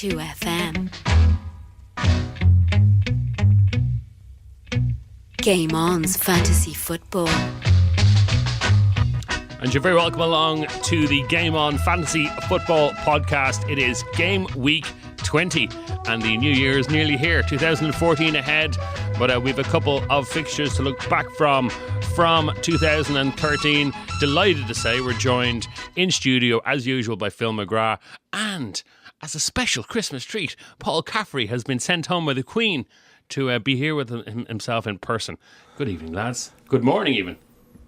92 FM. Game On's Fantasy Football. And you're very welcome along to the Game On Fantasy Football Podcast. It is Game Week 20 and the new year is nearly here, 2014 ahead, but we have a couple of fixtures to look back from 2013. Delighted to say we're joined in studio as usual by Phil McGrath, and as a special Christmas treat, Paul Caffrey has been sent home by the Queen to be here with himself in person. Good evening, lads. Good morning even.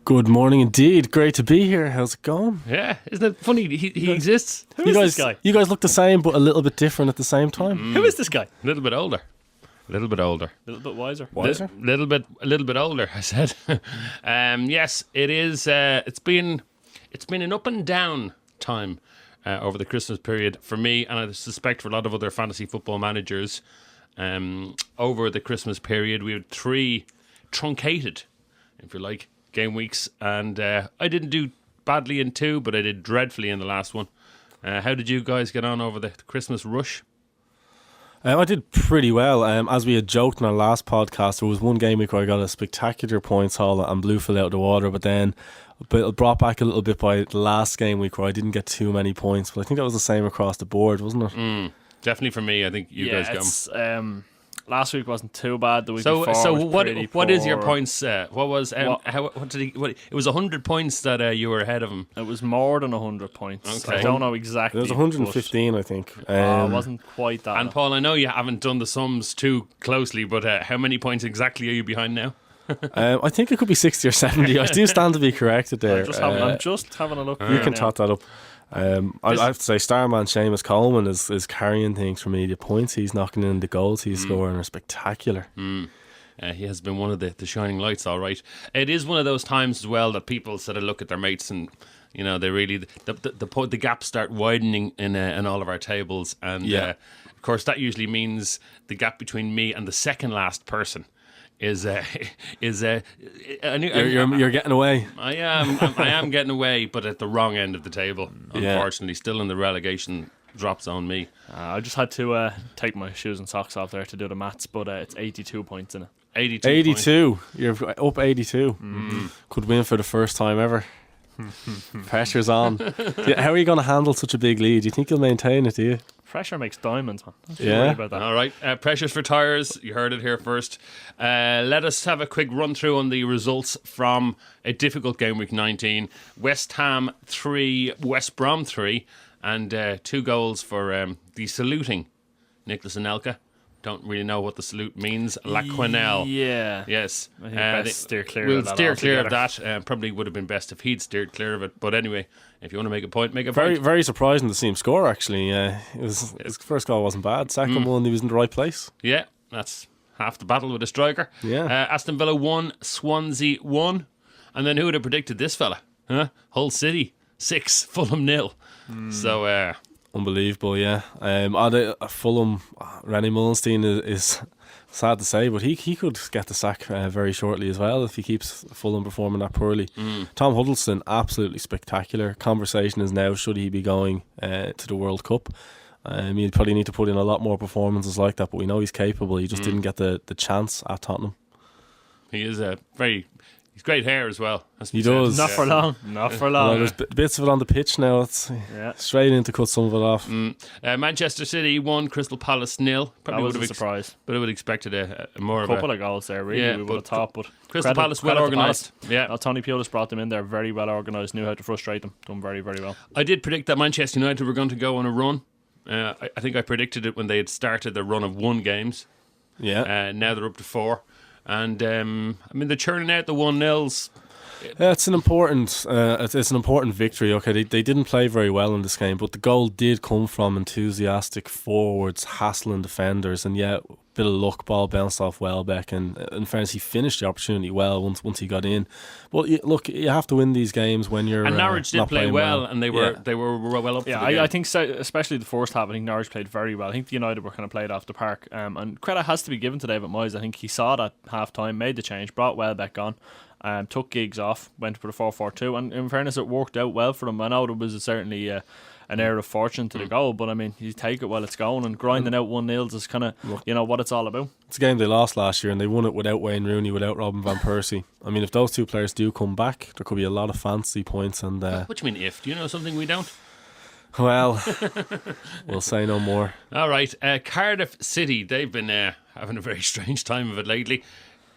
Good morning indeed. Great to be here. How's it going? Yeah, isn't it funny he exists? Who is this guy? You guys look the same but a little bit different at the same time. Who is this guy? A little bit older. A little bit older. A little bit wiser. Wiser? A little bit older, I said. Yes, it is. It's been an up and down time over the Christmas period for me, and I suspect for a lot of other fantasy football managers. Over the Christmas period, we had 3 truncated, if you like, game weeks, and I didn't do badly in 2, but I did dreadfully in the last one. How did you guys get on over the Christmas rush? I did pretty well. As we had joked in our last podcast, there was one game week where I got a spectacular points haul and blew Phil out of the water, but then brought back a little bit by the last game week where I didn't get too many points. But I think that was the same across the board, wasn't it? Definitely for me. I think you guys come. Last week wasn't too bad. The week so before so was what is your poor. points? What was what did he? What, it was 100 points that you were ahead of him. It was more than 100 points. Okay. I don't know exactly. It was 115, I think. It wasn't quite that. And Paul, I know you haven't done the sums too closely, but how many points exactly are you behind now? I think it could be 60 or 70. I do stand to be corrected there. I'm just having a look. You can tot that up. I have to say, Starman Seamus Coleman is carrying things for me. The points he's knocking in, the goals he's scoring are spectacular. He has been one of the shining lights, all right. It is one of those times as well that people sort of look at their mates and, you know, they really the gaps start widening in all of our tables, and of course that usually means the gap between me and the second last person is you're getting away. I am getting away, but at the wrong end of the table. Unfortunately, still in the relegation drop zone. Me. I just had to take my shoes and socks off there to do the maths, but it's 82 points in it. 82. You're up 82. Could win for the first time ever. Pressure's on. How are you going to handle such a big lead? Do you think you'll maintain it, do you? Pressure makes diamonds, man. Don't Yeah. worry about that. All right, pressures for tyres. You heard it here first. Let us have a quick run through on the results from a difficult game week 19. West Ham 3, West Brom 3, and 2 goals for the saluting Nicholas Anelka. Don't really know what the salute means. La Quenelle. Yeah. Yes. I think best steer clear we'll of that steer clear of altogether. that. Probably would have been best if he'd steered clear of it. But anyway, if you want to make a point, make a Very, point. very surprising to see him score, actually. His first goal wasn't bad. Second one, he was in the right place. Yeah, that's half the battle with a striker. Yeah. Aston Villa 1, Swansea 1. And then who would have predicted this fella? Huh? Hull City 6, Fulham 0. So, Unbelievable, yeah. Fulham, Rennie Mullenstein is sad to say, but he could get the sack very shortly as well if he keeps Fulham performing that poorly. Tom Huddleston, absolutely spectacular. Conversation is now, should he be going to the World Cup? He'd probably need to put in a lot more performances like that, but we know he's capable. He just didn't get the chance at Tottenham. he is he's great hair as well. He does. Not for long. Not for long. There's bits of it on the pitch now. It's straight in to cut some of it off. Manchester City 1, Crystal Palace 0. That was a surprise. But I would have expected a more Couple of of goals there, really. Yeah, we would but have thought, but Crystal Palace well organised. Yeah. Tony Pulis brought them in there very well organised, knew how to frustrate them, done very, very well. I did predict that Manchester United were going to go on a run. I think I predicted it when they had started their run of 1 games. Yeah. Now they're up to 4. And they're churning out the 1-0s. Yeah, it's an important victory. Okay, they didn't play very well in this game, but the goal did come from enthusiastic forwards hassling defenders, and bit of luck, ball bounced off Welbeck, and in fairness, he finished the opportunity well once he got in. But look, you have to win these games when you're. And Norwich did not play playing well, and they were well up. Yeah, for the game. I think so, especially the first half. I think Norwich played very well. I think the United were kind of played off the park, and credit has to be given to David Moyes. I think he saw that half time, made the change, brought Welbeck on. Took Giggs off, went for the 4-4-2, and in fairness, it worked out well for them. I know there was certainly a an air of fortune to the goal. But I mean, you take it while it's going, and grinding out 1-0 is kind of what it's all about. It's a game they lost last year, and they won it without Wayne Rooney, without Robin van Persie. I mean, if those two players do come back, there could be a lot of fantasy points. And what do you mean if? Do you know something we don't? Well, we'll say no more. All right, Cardiff City, they've been having a very strange time of it lately.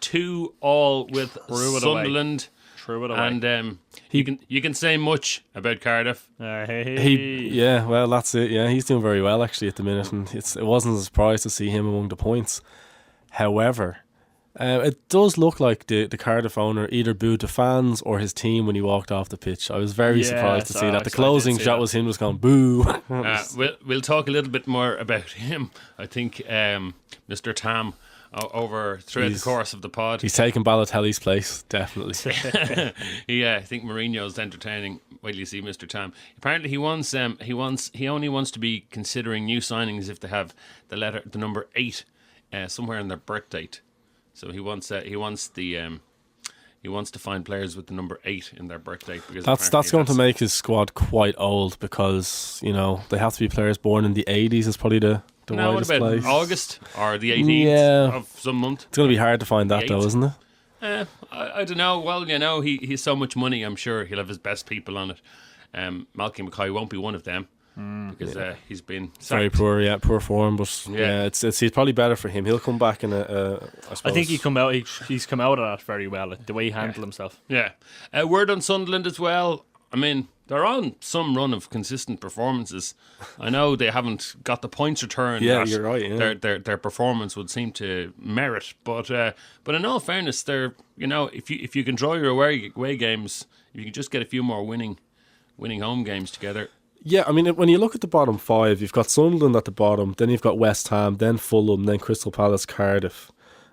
2-2 with Sunderland. Threw it away. And you can say much about Cardiff. Well, that's it. Yeah, he's doing very well actually at the minute, and it wasn't a surprise to see him among the points. However, it does look like the Cardiff owner either booed the fans or his team when he walked off the pitch. I was very surprised to see that. The closing shot was him just going boo. We'll talk a little bit more about him. I think Mr. Tam throughout the course of the pod. He's taking Balotelli's place, definitely. I think Mourinho's entertaining. Wait till you see Mr. Tam. Apparently he only wants to be considering new signings if they have the number 8 somewhere in their birth date. So he wants to find players with the number 8 in their birth date, because that's going to make his squad quite old, because they have to be players born in the 80s. Is probably the what about place. August or the 18th of some month? It's going to be hard to find that though, isn't it? I don't know. Well, he's so much money. I'm sure he'll have his best people on it. Malcolm McKay won't be one of them. Because he's been sacked. Very poor form, but it's probably better for him. He'll come back in I suppose. I think he's come out of that very well, the way he handled himself. Yeah. Word on Sunderland as well. I mean, they're on some run of consistent performances. I know they haven't got the points return. You're right. Yeah. Their performance would seem to merit, but in all fairness, they're if you can draw your away games, if you can just get a few more winning home games together. Yeah, I mean, when you look at the bottom 5, you've got Sunderland at the bottom, then you've got West Ham, then Fulham, then Crystal Palace, Cardiff.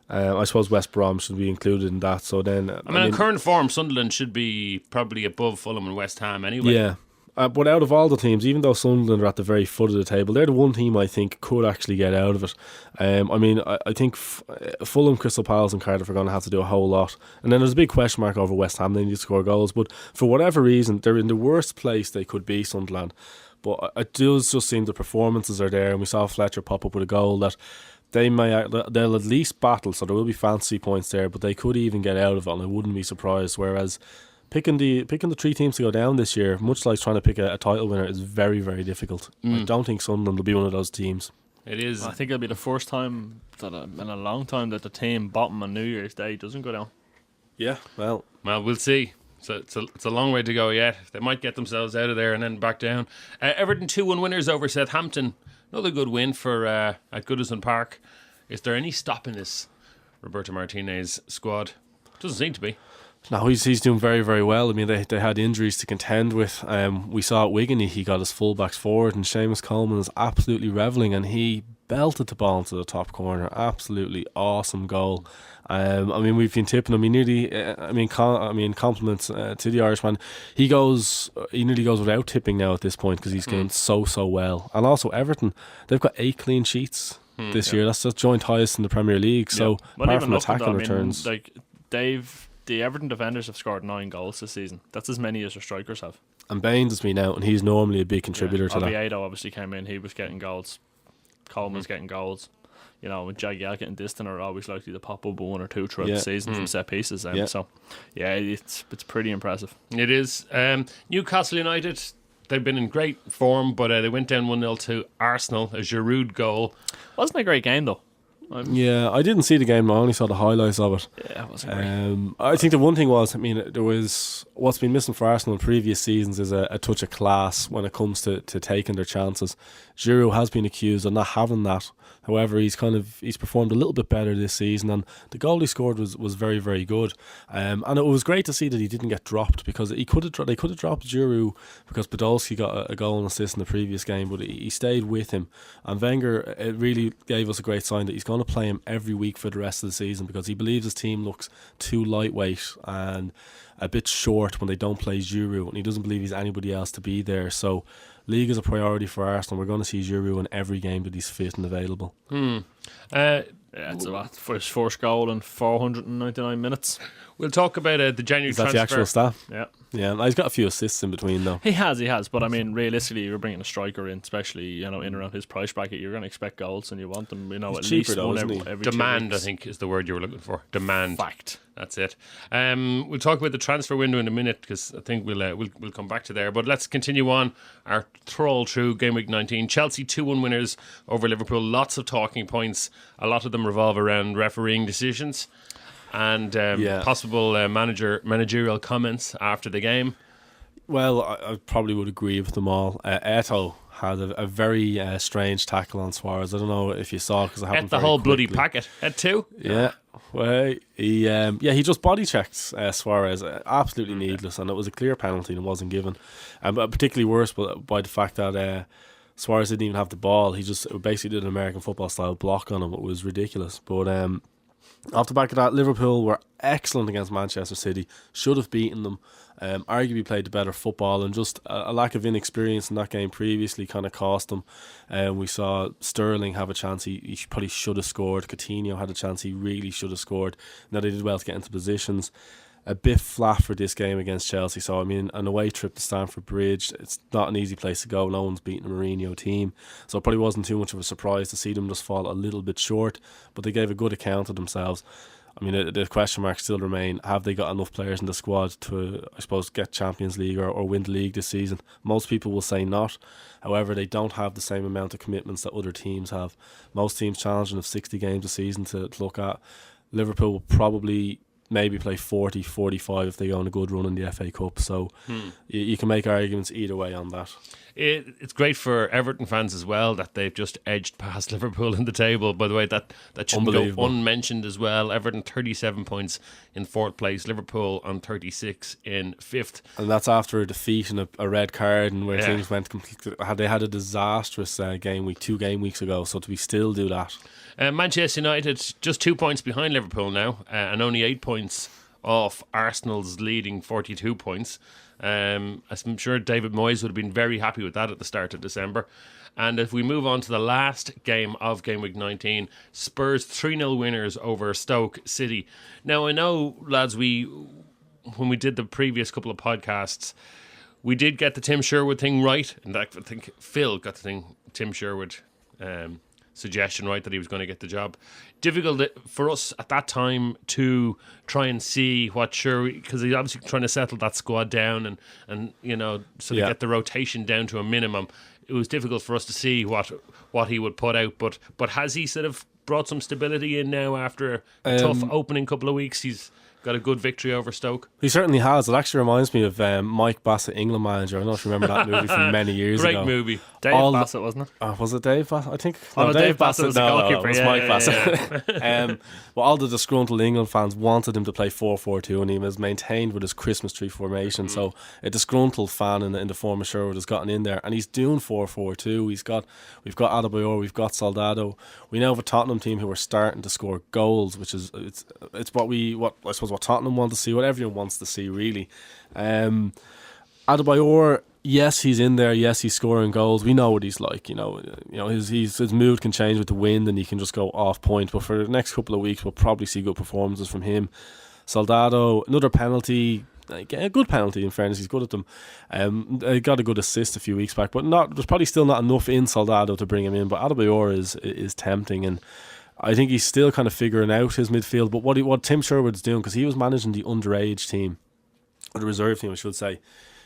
I suppose West Brom should be included in that. So then, in current form, Sunderland should be probably above Fulham and West Ham anyway. Yeah. But out of all the teams, even though Sunderland are at the very foot of the table, they're the one team I think could actually get out of it. I think Fulham, Crystal Palace and Cardiff are going to have to do a whole lot. And then there's a big question mark over West Ham. They need to score goals. But for whatever reason, they're in the worst place they could be, Sunderland. But it does just seem the performances are there. And we saw Fletcher pop up with a goal that they'll at least battle. So there will be fantasy points there. But they could even get out of it, and I wouldn't be surprised. Whereas picking the 3 teams to go down this year, much like trying to pick a title winner, is very, very difficult. I don't think Sunderland will be one of those teams. It is. I think it'll be the first time in a long time that the team bottom on New Year's Day doesn't go down. Yeah, well, we'll see. So it's a long way to go yet. They might get themselves out of there and then back down. Everton 2-1 winners over Southampton. Another good win for at Goodison Park. Is there any stopping this Roberto Martinez squad? Doesn't seem to be. No, he's doing very, very well. I mean, they had injuries to contend with. We saw at Wigan he got his fullbacks forward, and Seamus Coleman is absolutely revelling, and he belted the ball into the top corner. Absolutely awesome goal. We've been tipping him. He nearly. Compliments to the Irishman. He nearly goes without tipping now at this point because he's gained so well. And also Everton, they've got 8 clean sheets this year. That's the joint highest in the Premier League. So apart from attacking returns, the Everton defenders have scored 9 goals this season. That's as many as their strikers have. And Baines has been out, and he's normally a big contributor to that. Oviedo obviously came in. He was getting goals. Coleman's getting goals. With Jagiel getting distant are always likely to pop up 1 or 2 throughout the season from set pieces. So, it's pretty impressive. It is. Newcastle United, they've been in great form, but they went down 1-0 to Arsenal, a Giroud goal. Wasn't a great game, though. I didn't see the game. I only saw the highlights of it. Yeah, it wasn't great. I think the one thing was, there was what's been missing for Arsenal in previous seasons is a touch of class when it comes to taking their chances. Giroud has been accused of not having that. However, he's performed a little bit better this season, and the goal he scored was very, very good. And it was great to see that he didn't get dropped, because they could have dropped Giroud because Podolski got a goal and assist in the previous game, but he stayed with him. And Wenger really gave us a great sign that he's going to play him every week for the rest of the season, because he believes his team looks too lightweight and a bit short when they don't play Giroud, and he doesn't believe he's anybody else to be there. So league is a priority for Arsenal. We're going to see Giroud in every game that he's fit and available. It's a lot for his first goal in 499 minutes. We'll talk about the January transfer. Is that the actual stat? Yeah. Yeah, and he's got a few assists in between though. He has. But I mean, realistically, you're bringing a striker in, especially in and around his price bracket. You're going to expect goals, and you want them, He's at cheaper least though, one isn't he? every 2 Demand, I weeks. think, is the word you were looking for. Demand. Fact. That's it. We'll talk about the transfer window in a minute because I think we'll come back to there. But let's continue on our troll through Game Week 19. Chelsea 2-1 winners over Liverpool. Lots of talking points. A lot of them revolve around refereeing decisions and possible managerial comments after the game. Well, I probably would agree with them all. Eto had a very strange tackle on Suarez. I don't know if you saw because it happened Ate the very whole quickly. bloody packet. At 2? Yeah. Well, he just body checked Suarez, absolutely needless, and it was a clear penalty and it wasn't given. But particularly worse by the fact that Suarez didn't even have the ball. He just basically did an American football style block on him. It was ridiculous. But off the back of that, Liverpool were excellent against Manchester City. Should have beaten them. Arguably played the better football, and just a lack of inexperience in that game previously kind of cost them. We saw Sterling have a chance he probably should have scored. Coutinho had a chance he really should have scored. Now they did well to get into positions. A bit flat for this game against Chelsea. So I mean, an away trip to Stamford Bridge, it's not an easy place to go. No one's beaten a Mourinho team, so it probably wasn't too much of a surprise to see them just fall a little bit short. But they gave a good account of themselves. I mean, the question marks still remain: have they got enough players in the squad to, I suppose, get Champions League or win the league this season? Most people will say not. However, they don't have the same amount of commitments that other teams have. Most teams challenging of 60 games a season to look at. Liverpool will probably maybe play 40, 45 if they go on a good run in the FA Cup. So you can make arguments either way on that. It's great for Everton fans as well that they've just edged past Liverpool in the table. By the way, that shouldn't go unmentioned as well. Everton 37 points in 4th place, Liverpool on 36 in 5th. And that's after a defeat and a red card, and where things went completely. They had a disastrous game week 2 game weeks ago, so to be still do that. Manchester United just 2 points behind Liverpool now, and only 8 points off Arsenal's leading 42 points. I'm sure David Moyes would have been very happy with that at the start of December. And if we move on to the last game of Game Week 19, Spurs 3-0 winners over Stoke City. Now, I know, lads, when we did the previous couple of podcasts, we did get the Tim Sherwood thing right. And I think Phil got the Tim Sherwood suggestion right, that he was going to get the job. Difficult for us at that time to try and see what Sherwood, because he's obviously trying to settle that squad down and sort of get the rotation down to a minimum. It was difficult for us to see what he would put out, but has he sort of brought some stability in now after a tough opening couple of weeks? He's got a good victory over Stoke. He certainly has. It actually reminds me of Mike Bassett, England manager. I don't know if you remember that movie from many years ago. Great movie. Dave Bassett, wasn't it? Was it Dave Bassett? I think. No, Dave Bassett was the goalkeeper. It was Mike Bassett. Well, all the disgruntled England fans wanted him to play 4-4-2, and he was maintained with his Christmas tree formation. So a disgruntled fan in the form of Sherwood has gotten in there, and he's doing 4-4-2. We've got Adebayor, we've got Soldado. We now have a Tottenham team who are starting to score goals, which is it's what I suppose what Tottenham want to see, what everyone wants to see, really. Adebayor, yes, he's in there. Yes, he's scoring goals. We know what he's like. His mood can change with the wind, and he can just go off point. But for the next couple of weeks, we'll probably see good performances from him. Soldado, another penalty. A good penalty, in fairness, he's good at them. He got a good assist a few weeks back, but there's probably still not enough in Soldado to bring him in. But Adebayor is tempting, and I think he's still kind of figuring out his midfield. But what Tim Sherwood's doing, because he was managing the underage team, or the reserve team, I should say,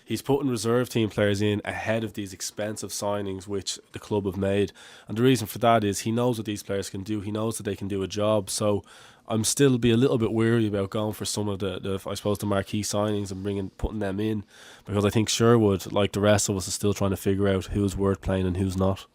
he's putting reserve team players in ahead of these expensive signings which the club have made. And the reason for that is he knows what these players can do. He knows that they can do a job. So I'm still be a little bit wary about going for some of the I suppose the marquee signings and putting them in, because I think Sherwood, like the rest of us, is still trying to figure out who's worth playing and who's not.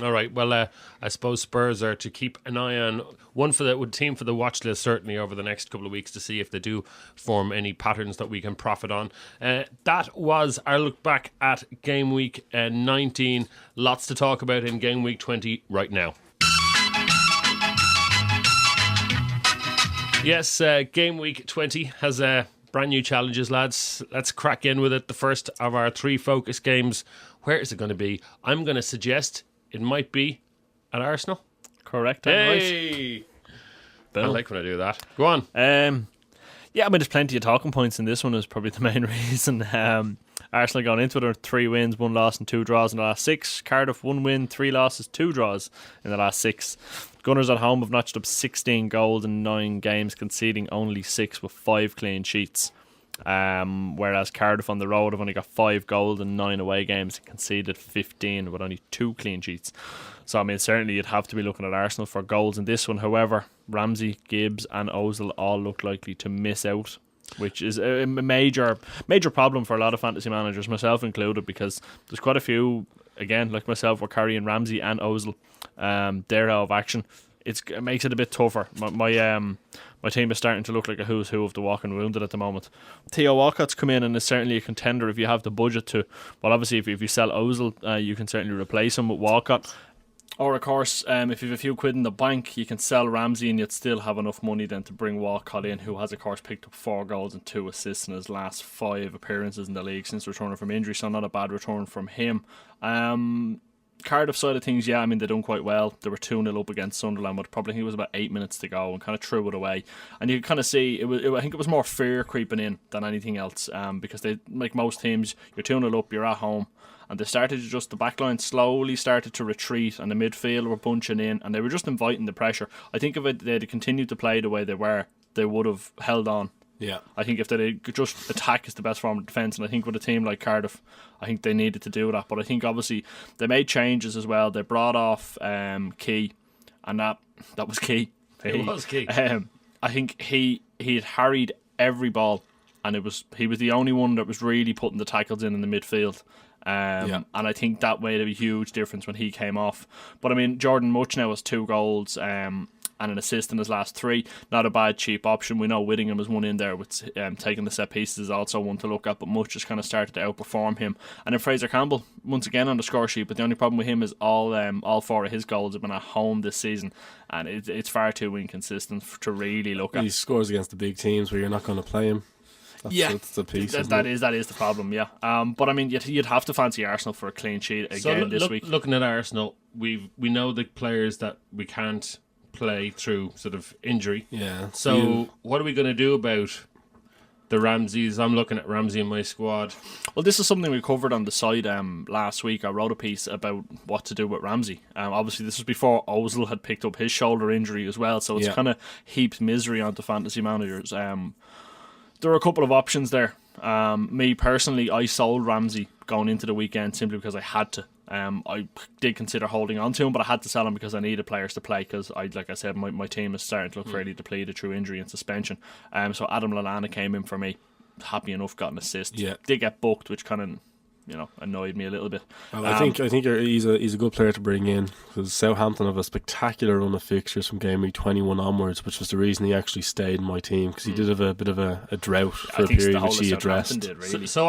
All right. Well, I suppose Spurs are to keep an eye on, one for the team for the watch list certainly over the next couple of weeks, to see if they do form any patterns that we can profit on. That was our look back at Game Week 19. Lots to talk about in Game Week 20 right now. Yes, Game Week 20 has brand new challenges, lads. Let's crack in with it. The first of our 3 focus games. Where is it going to be? I'm going to suggest it might be at Arsenal. Correct. Hey! Right. I like when I do that. Go on. Yeah, I mean, there's plenty of talking points in this one is probably the main reason. Arsenal gone into it are 3 wins, 1 loss and 2 draws in the last 6. Cardiff 1 win, 3 losses, 2 draws in the last 6. Gunners at home have notched up 16 goals in 9 games, conceding only 6 with 5 clean sheets. Whereas Cardiff on the road have only got 5 goals in 9 away games and conceded 15 with only 2 clean sheets. So I mean, certainly you'd have to be looking at Arsenal for goals in this one. However, Ramsey, Gibbs and Ozil all look likely to miss out, which is a major problem for a lot of fantasy managers, myself included, because there's quite a few, again, like myself, were carrying Ramsey and Ozil. They're out of action. It makes it a bit tougher. My team is starting to look like a who's who of the walking wounded at the moment. Theo Walcott's come in and is certainly a contender if you have the budget to. Well, obviously, if you sell Ozil, you can certainly replace him with Walcott. Or, of course, if you have a few quid in the bank, you can sell Ramsey and you'd still have enough money then to bring Walcott in, who has, of course, picked up 4 goals and 2 assists in his last 5 appearances in the league since returning from injury, so not a bad return from him. Cardiff side of things, yeah, I mean, they've done quite well. They were 2-0 up against Sunderland, but probably I think it was about 8 minutes to go and kind of threw it away. And you could kind of see, I think it was more fear creeping in than anything else, because they, like most teams, you're 2-0 up, you're at home, and they started to just, the backline slowly started to retreat, and the midfield were bunching in, and they were just inviting the pressure. I think if they'd continued to play the way they were, they would have held on. Yeah, I think if they just attack is the best form of defence, and I think with a team like Cardiff, I think they needed to do that. But I think obviously they made changes as well. They brought off Key, and that was key. It was key. I think he had harried every ball, and he was the only one that was really putting the tackles in the midfield. And I think that made a huge difference when he came off. But I mean, Jordan Much now has 2 goals and an assist in his last 3. Not a bad cheap option. We know Whittingham has one in there with taking the set pieces is also one to look at, but Much has kind of started to outperform him. And then Fraser Campbell once again on the score sheet, but the only problem with him is all 4 of his goals have been at home this season, and it's far too inconsistent to really look at. He scores against the big teams where you're not going to play him. That's the piece. That is the problem. Yeah. But I mean, you'd have to fancy Arsenal for a clean sheet again this week. Looking at Arsenal, we know the players that we can't play through sort of injury. Yeah. So what are we going to do about the Ramseys? I'm looking at Ramsey in my squad. Well, this is something we covered on the site last week. I wrote a piece about what to do with Ramsey. Obviously, this was before Ozil had picked up his shoulder injury as well, so it's kind of heaped misery onto fantasy managers. There are a couple of options there. Me personally, I sold Ramsey going into the weekend simply because I had to. I did consider holding on to him, but I had to sell him because I needed players to play, because like I said, my team is starting to look fairly depleted through injury and suspension. So Adam Lallana came in for me. Happy enough, got an assist. Yeah. Did get booked, which kind of annoyed me a little bit. Well, I think he's a good player to bring in, because Southampton have a spectacular run of fixtures from Gameweek 21 onwards, which was the reason he actually stayed in my team, because he did have a bit of a drought for a period which he addressed. Did, really. So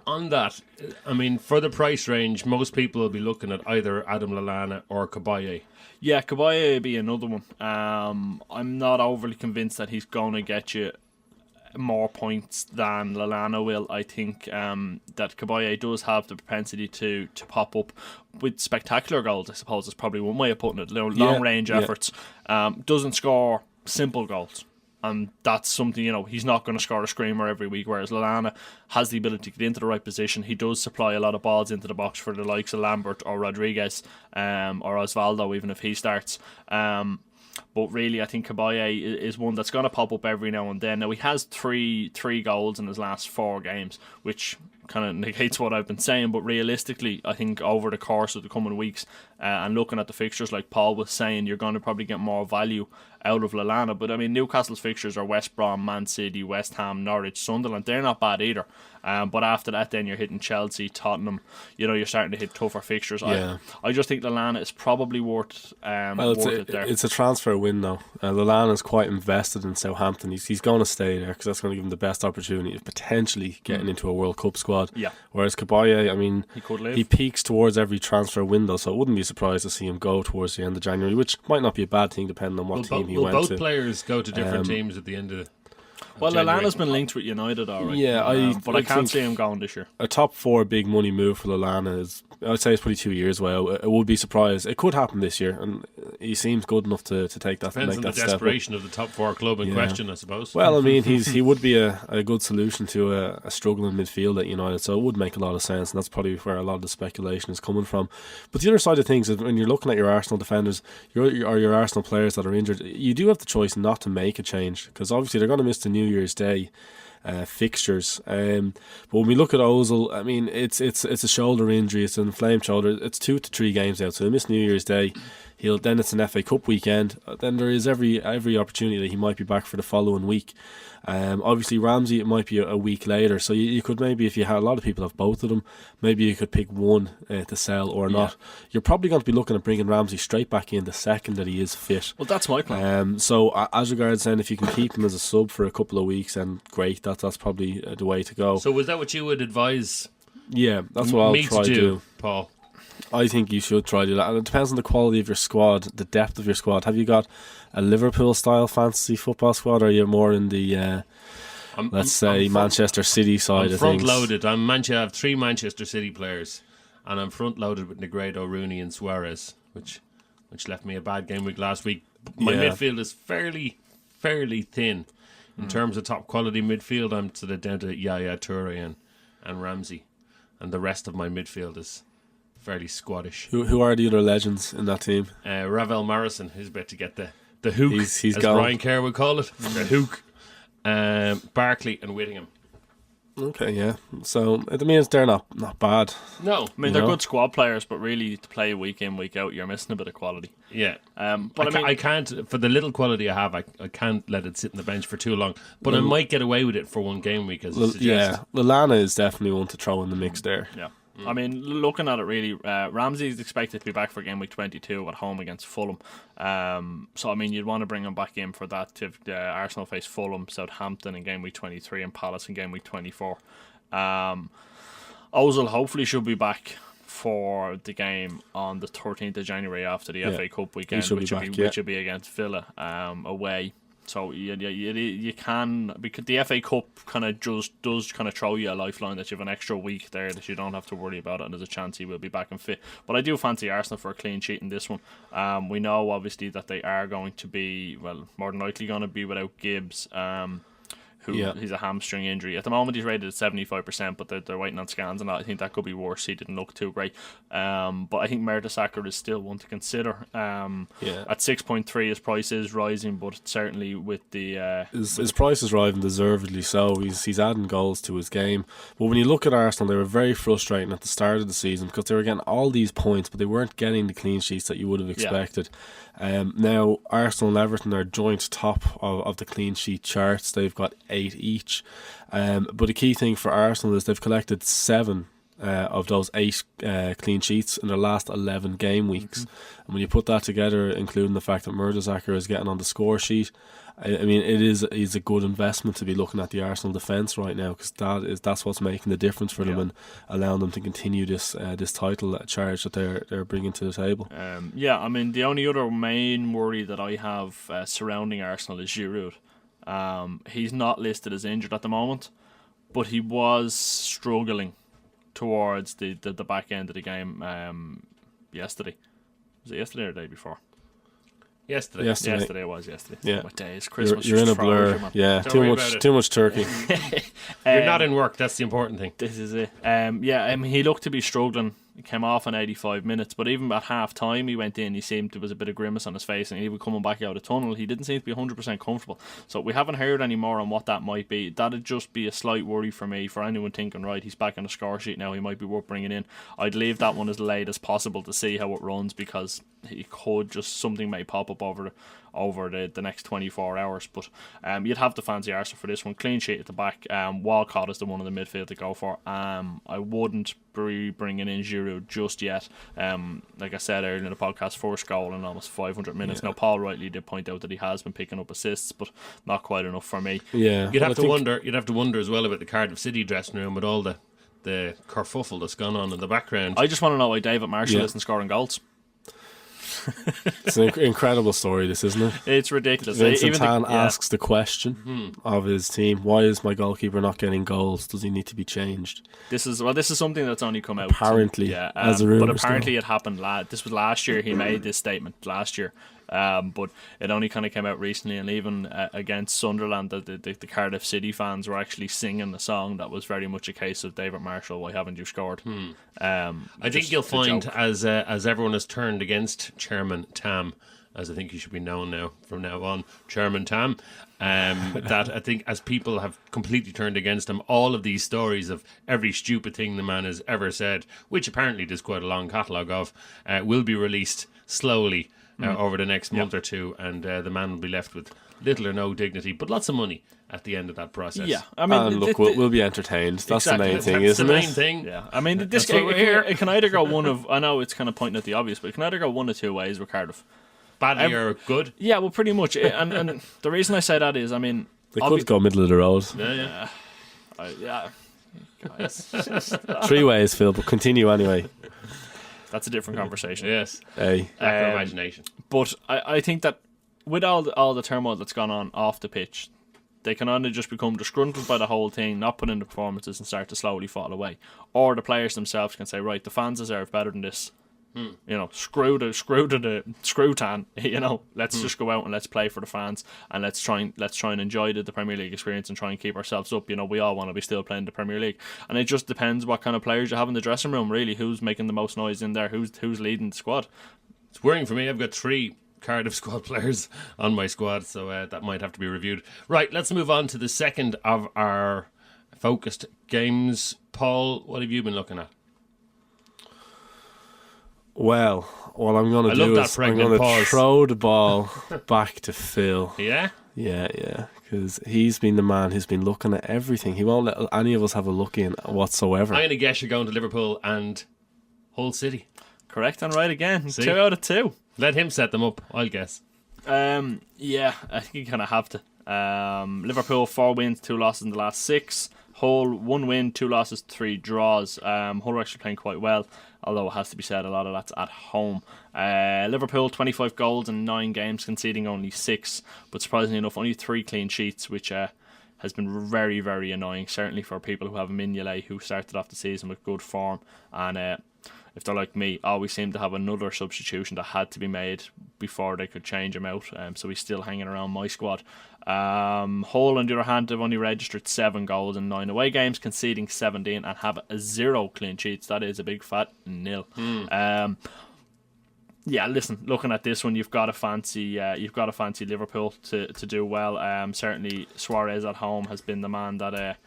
on that, I mean, for the price range, most people will be looking at either Adam Lallana or Kabaye. Yeah, Kabaye would be another one. I'm not overly convinced that he's going to get you more points than Lallana will. I think that Kabaye does have the propensity to pop up with spectacular goals, I suppose is probably one way of putting it. Long range efforts. Doesn't score simple goals, and that's something, he's not going to score a screamer every week, whereas Lallana has the ability to get into the right position. He does supply a lot of balls into the box for the likes of Lambert or Rodriguez or Osvaldo, even if he starts. But really, I think Kabaye is one that's going to pop up every now and then. Now, he has three goals in his last 4 games, which kind of negates what I've been saying. But realistically, I think over the course of the coming weeks, and looking at the fixtures, like Paul was saying, you're going to probably get more value out of Lallana. But I mean, Newcastle's fixtures are West Brom, Man City, West Ham, Norwich, Sunderland. They're not bad either. But after that, then you're hitting Chelsea, Tottenham. You're starting to hit tougher fixtures. Yeah. I just think Lallana is probably worth it there. It's a transfer window. Lallana's quite invested in Southampton. He's going to stay there because that's going to give him the best opportunity of potentially getting into a World Cup squad. Yeah. Whereas Kabaye, I mean, he peaks towards every transfer window, so I wouldn't be surprised to see him go towards the end of January, which might not be a bad thing depending on what team he went to. Will both players go to different teams at the end of the Well, January? Lallana's been linked with United already. Yeah, but I can't see him going this year. A top 4 big money move for Lallana is I'd say it's probably 2 years away. I would be surprised. It could happen this year, and he seems good enough to take that. Depends make on that the step up. desperation of the top 4 club in question, I suppose. Well, I mean, he would be a good solution to a struggling midfield at United, so it would make a lot of sense, and that's probably where a lot of the speculation is coming from. But the other side of things is when you're looking at your Arsenal defenders, your Arsenal players that are injured, you do have the choice not to make a change, because obviously they're going to miss the New Year's Day fixtures. But when we look at Ozil, I mean, it's a shoulder injury, it's an inflamed shoulder. It's 2 to 3 games out, so he'll miss New Year's Day. Then it's an FA Cup weekend. Then there is every opportunity that he might be back for the following week. Obviously Ramsey, it might be a week later, so you could maybe, if you had a lot of people have both of them, maybe you could pick one to sell or not. You're probably going to be looking at bringing Ramsey straight back in the second that he is fit. Well, that's my plan. So as regards then, if you can keep him as a sub for a couple of weeks, then great, that's probably the way to go. So was that what you would advise? Yeah, that's what I'll try to do, Paul. I think you should try to do that, and it depends on the quality of your squad, the depth of your squad. Have you got a Liverpool style fantasy football squad, or are you more in the let's say Manchester City side of things? I'm front loaded. I have 3 Manchester City players, and I'm front loaded with Negredo, Rooney and Suarez, which left me a bad game week last week. My midfield is fairly thin in terms of top quality midfield. I'm sort of down to Yaya Toure and Ramsey, and the rest of my midfield is fairly squaddish. Who are the other legends in that team? Ravel Morrison, who's about to get the hook, he's as gone. Brian Kerr would call it, the hook. Barkley and Whittingham. Okay, yeah. So it means they're not bad. No, I mean, they're good squad players, but really to play week in, week out, you're missing a bit of quality. Yeah. But I can't, for the little quality I have, I can't let it sit on the bench for too long. But I might get away with it for one game week, as you suggest. Yeah, Lallana is definitely one to throw in the mix there. Yeah. I mean, looking at it really, Ramsey is expected to be back for game week 22 at home against Fulham. So, I mean, you'd want to bring him back in for that if Arsenal face Fulham, Southampton in game week 23 and Palace in game week 24. Ozil hopefully should be back for the game on the 13th of January after the FA Cup weekend, which will be against Villa away. So you can, because the FA Cup kind of just does kind of throw you a lifeline that you have an extra week there that you don't have to worry about it, and there's a chance he will be back and fit. But I do fancy Arsenal for a clean sheet in this one. We know obviously that they are going to be, well, more than likely going to be without Gibbs. He's a hamstring injury. At the moment he's rated at 75%, but they're waiting on scans and that. I think that could be worse. He didn't look too great. But I think Mertesacker is still one to consider. At 6.3 his price is rising, but certainly with the... his price is rising deservedly so. He's adding goals to his game. But when you look at Arsenal, they were very frustrating at the start of the season because they were getting all these points, but they weren't getting the clean sheets that you would have expected. Now Arsenal and Everton are joint top of the clean sheet charts. They've got 8 each, but the key thing for Arsenal is they've collected 7 of those 8 clean sheets in their last 11 game weeks. And when you put that together, including the fact that Mertesacker is getting on the score sheet, I mean, is a good investment to be looking at the Arsenal defence right now, because that's what's making the difference for them and allowing them to continue this title charge that they're bringing to the table. I mean, the only other main worry that I have surrounding Arsenal is Giroud. He's not listed as injured at the moment, but he was struggling towards the back end of the game yesterday. Was it yesterday or the day before? Yesterday it was yesterday. Yeah. What day is Christmas? You're in a blur. Man. Yeah, too much turkey. You're not in work. That's the important thing. This is it. He looked to be struggling. He came off in 85 minutes, but even at half time he went in, there was a bit of grimace on his face, and he was coming back out of the tunnel. He didn't seem to be 100% comfortable. So we haven't heard any more on what that might be. That'd just be a slight worry for me, for anyone thinking, right, he's back on the score sheet now, he might be worth bringing in. I'd leave that one as late as possible to see how it runs, because he could something may pop up over the next 24 hours. But you'd have to fancy Arsenal for this one. Clean sheet at the back. Walcott is the one in the midfield to go for. I wouldn't be bringing in Giroud just yet. Like I said earlier in the podcast, first goal in almost 500 minutes. Now, Paul rightly did point out that he has been picking up assists, but not quite enough for me. Yeah, You'd have to wonder as well about the Cardiff City dressing room with all the kerfuffle that's gone on in the background. I just want to know why David Marshall isn't scoring goals. It's an incredible story, this, isn't it? It's ridiculous. Vincent Even Tan the- yeah. asks the question of his team: why is my goalkeeper not getting goals? Does he need to be changed? This is something that's only come out Apparently, yeah. as the But rumours apparently go. it happened. This was last year. He made this statement last year, but it only kind of came out recently. And even against Sunderland, the Cardiff City fans were actually singing a song that was very much a case of David Marshall. Why haven't you scored? I think you'll find as everyone has turned against Chairman Tam, as I think he should be known now from now on, Chairman Tam, that I think as people have completely turned against him, all of these stories of every stupid thing the man has ever said, which apparently there's quite a long catalogue of, will be released slowly over the next month or two, and the man will be left with little or no dignity, but lots of money at the end of that process. Yeah, I mean, And look, we'll be entertained. That's Exactly. the main thing, That's isn't the main it? thing. Yeah, I mean, this That's why we're here. it can either go one of. I know it's kind of pointing at the obvious, but it can either go one of two ways with Cardiff. Badly or good. Yeah, well, pretty much. And the reason I say that is, I mean, They could go middle of the road. Yeah. yeah, guys, 3 ways, Phil, but continue anyway. that's a different conversation. Yes. Hey. Lack of imagination. But I think that with all the turmoil that's gone on off the pitch, they can either just become disgruntled by the whole thing, not put in the performances, and start to slowly fall away, or the players themselves can say, right, the fans deserve better than this. You know, screw Tan. You know, let's just go out and let's play for the fans, and let's try and enjoy the Premier League experience and try and keep ourselves up. You know, we all want to be still playing the Premier League, and it just depends what kind of players you have in the dressing room. Really, who's making the most noise in there? Who's leading the squad? It's worrying for me. I've got 3 Cardiff squad players on my squad, so that might have to be reviewed. Right, let's move on to the second of our focused games. Paul, what have you been looking at? Well, what I'm going to love do that is I'm pregnant going to pause. throw the ball back to Phil. Yeah? Yeah, because he's been the man who's been looking at everything. He won't let any of us have a look in whatsoever. I'm going to guess you're going to Liverpool and Hull City. Correct and right again. See? 2 out of 2. Let him set them up, I'll guess. Yeah, I think you kind of have to. Liverpool 4 wins, 2 losses in the last 6. Hull 1 win, 2 losses, 3 draws. Hull are actually playing quite well, although it has to be said a lot of that's at home. Liverpool 25 goals in 9 games, conceding only 6, but surprisingly enough only 3 clean sheets, which has been very, very annoying, certainly for people who have Mignolet, who started off the season with good form, and if they're like me, always seem to have another substitution that had to be made before they could change him out. So he's still hanging around my squad. Hull, on the other hand, they've only registered 7 goals in 9 away games, conceding 17, and have 0 clean sheets. That is a big fat nil. Yeah, listen, looking at this one, you've got to fancy Liverpool to do well. Certainly, Suarez at home has been the man that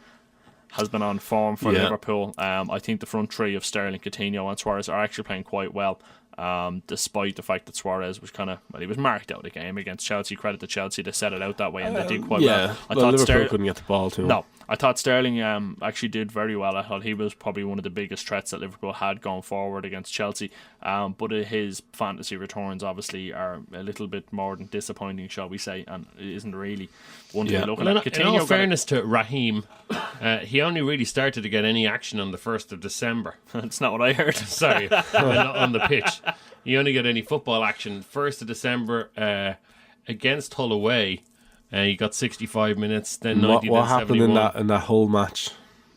has been on form for Liverpool. I think the front three of Sterling, Coutinho and Suarez are actually playing quite well, despite the fact that Suarez was he was marked out of the game against Chelsea. Credit to Chelsea, they set it out that way and they did quite well. I thought Liverpool couldn't get the ball to him. No, I thought Sterling actually did very well. I thought he was probably one of the biggest threats that Liverpool had going forward against Chelsea. But his fantasy returns obviously are a little bit more than disappointing, shall we say, and it isn't really one to be looking at. In all fairness to Raheem, he only really started to get any action on the 1st of December. That's not what I heard. Sorry, on the pitch. You only get any football action 1st of December against Hull away. He got 65 minutes, then 90, what then happened 71. in that whole match?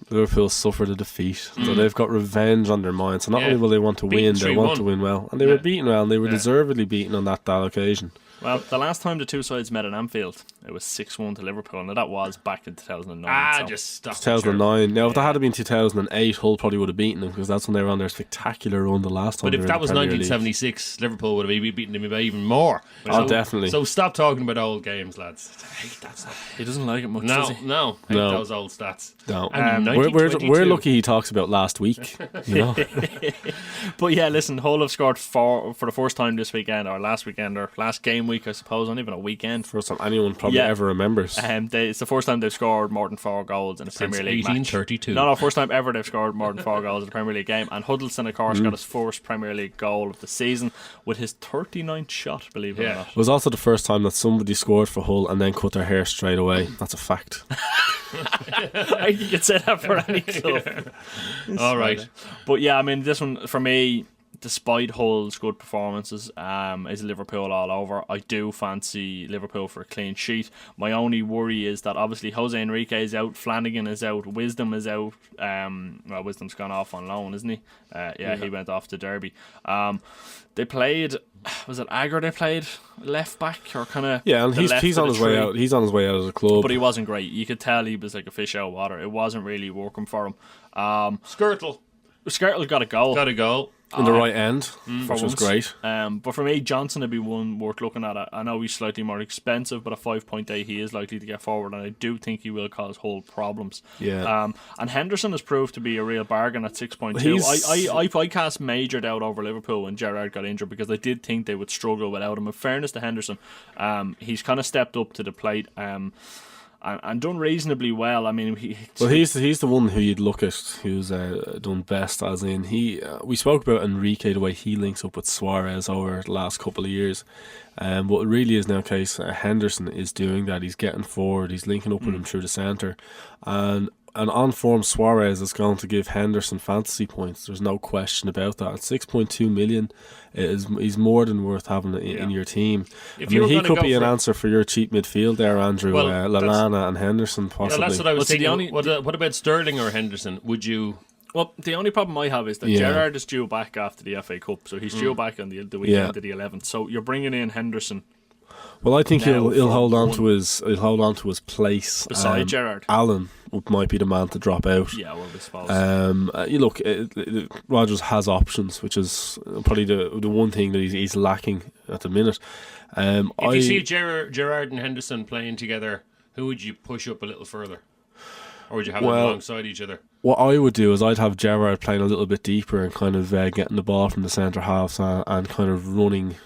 Liverpool suffered a defeat, so they've got revenge on their minds. So not only will they want to win, they want to win well, and they were beaten well, and they were deservedly beaten on that occasion. Well, the last time the two sides met at Anfield, it was 6-1 to Liverpool, and that was back in 2009. Just stop. 2009. Now, if that had been 2008, Hull probably would have beaten them because that's when they were on their spectacular run the last time. But if that was 1976, Liverpool would have beaten them by even more. Oh, definitely. So stop talking about old games, lads. I hate that stuff. He doesn't like it much, does he? No. I hate those old stats. No. And We're lucky he talks about last week. You know? But yeah, listen, Hull have scored 4 for the first time this weekend, or last weekend, or last game week, I suppose, not even a weekend. First time anyone probably ever remembers. It's the first time they've scored more than 4 goals in a Premier League 1832. match. No, first time ever they've scored more than 4 goals in a Premier League game. And Huddleston, of course, got his first Premier League goal of the season with his 39th shot, believe it or not. It was also the first time that somebody scored for Hull and then cut their hair straight away. That's a fact. You could say that for any club. All right. But yeah, I mean, this one, for me, despite Hull's good performances, is Liverpool all over. I do fancy Liverpool for a clean sheet. My only worry is that obviously Jose Enrique is out, Flanagan is out, Wisdom is out. Well, Wisdom's gone off on loan, isn't he? Yeah, he went off to Derby. They played, was it Agger they played left back or kind of and he's on his way out. He's on his way out of the club, but he wasn't great. You could tell he was like a fish out of water. It wasn't really working for him. Skirtle got a goal. got a goal. in the right end, For which was once. great. But for me, Johnson would be one worth looking at. I know he's slightly more expensive, but at 5.8 he is likely to get forward, and I do think he will cause Hull problems. Yeah. And Henderson has proved to be a real bargain at 6.2. I cast major doubt over Liverpool when Gerrard got injured because I did think they would struggle without him. In fairness to Henderson, he's kind of stepped up to the plate. And done reasonably well. I mean, he's the one who you'd look at who's done best. As in, we spoke about Enrique, the way he links up with Suarez over the last couple of years. But it really is now a case Henderson is doing that. He's getting forward. He's linking up with him through the centre, and on form Suarez is going to give Henderson fantasy points. There's no question about that. At 6.2 million, he's more than worth having in your team. He could be an answer for your cheap midfield there, Andrew. Lallana and Henderson possibly. Yeah, that's what I was thinking. What about Sterling or Henderson? Would you? Well, the only problem I have is that Gerrard is due back after the FA Cup, so he's due back on the weekend of the 11th. So you're bringing in Henderson. Well, I think he'll hold on to his place beside Gerrard. Allen might be the man to drop out. Yeah, well, I suppose. You look, Rodgers has options, which is probably the one thing that he's lacking at the minute. If you see Gerrard and Henderson playing together, who would you push up a little further, or would you have them alongside each other? What I would do is I'd have Gerrard playing a little bit deeper and kind of getting the ball from the centre halves and kind of running,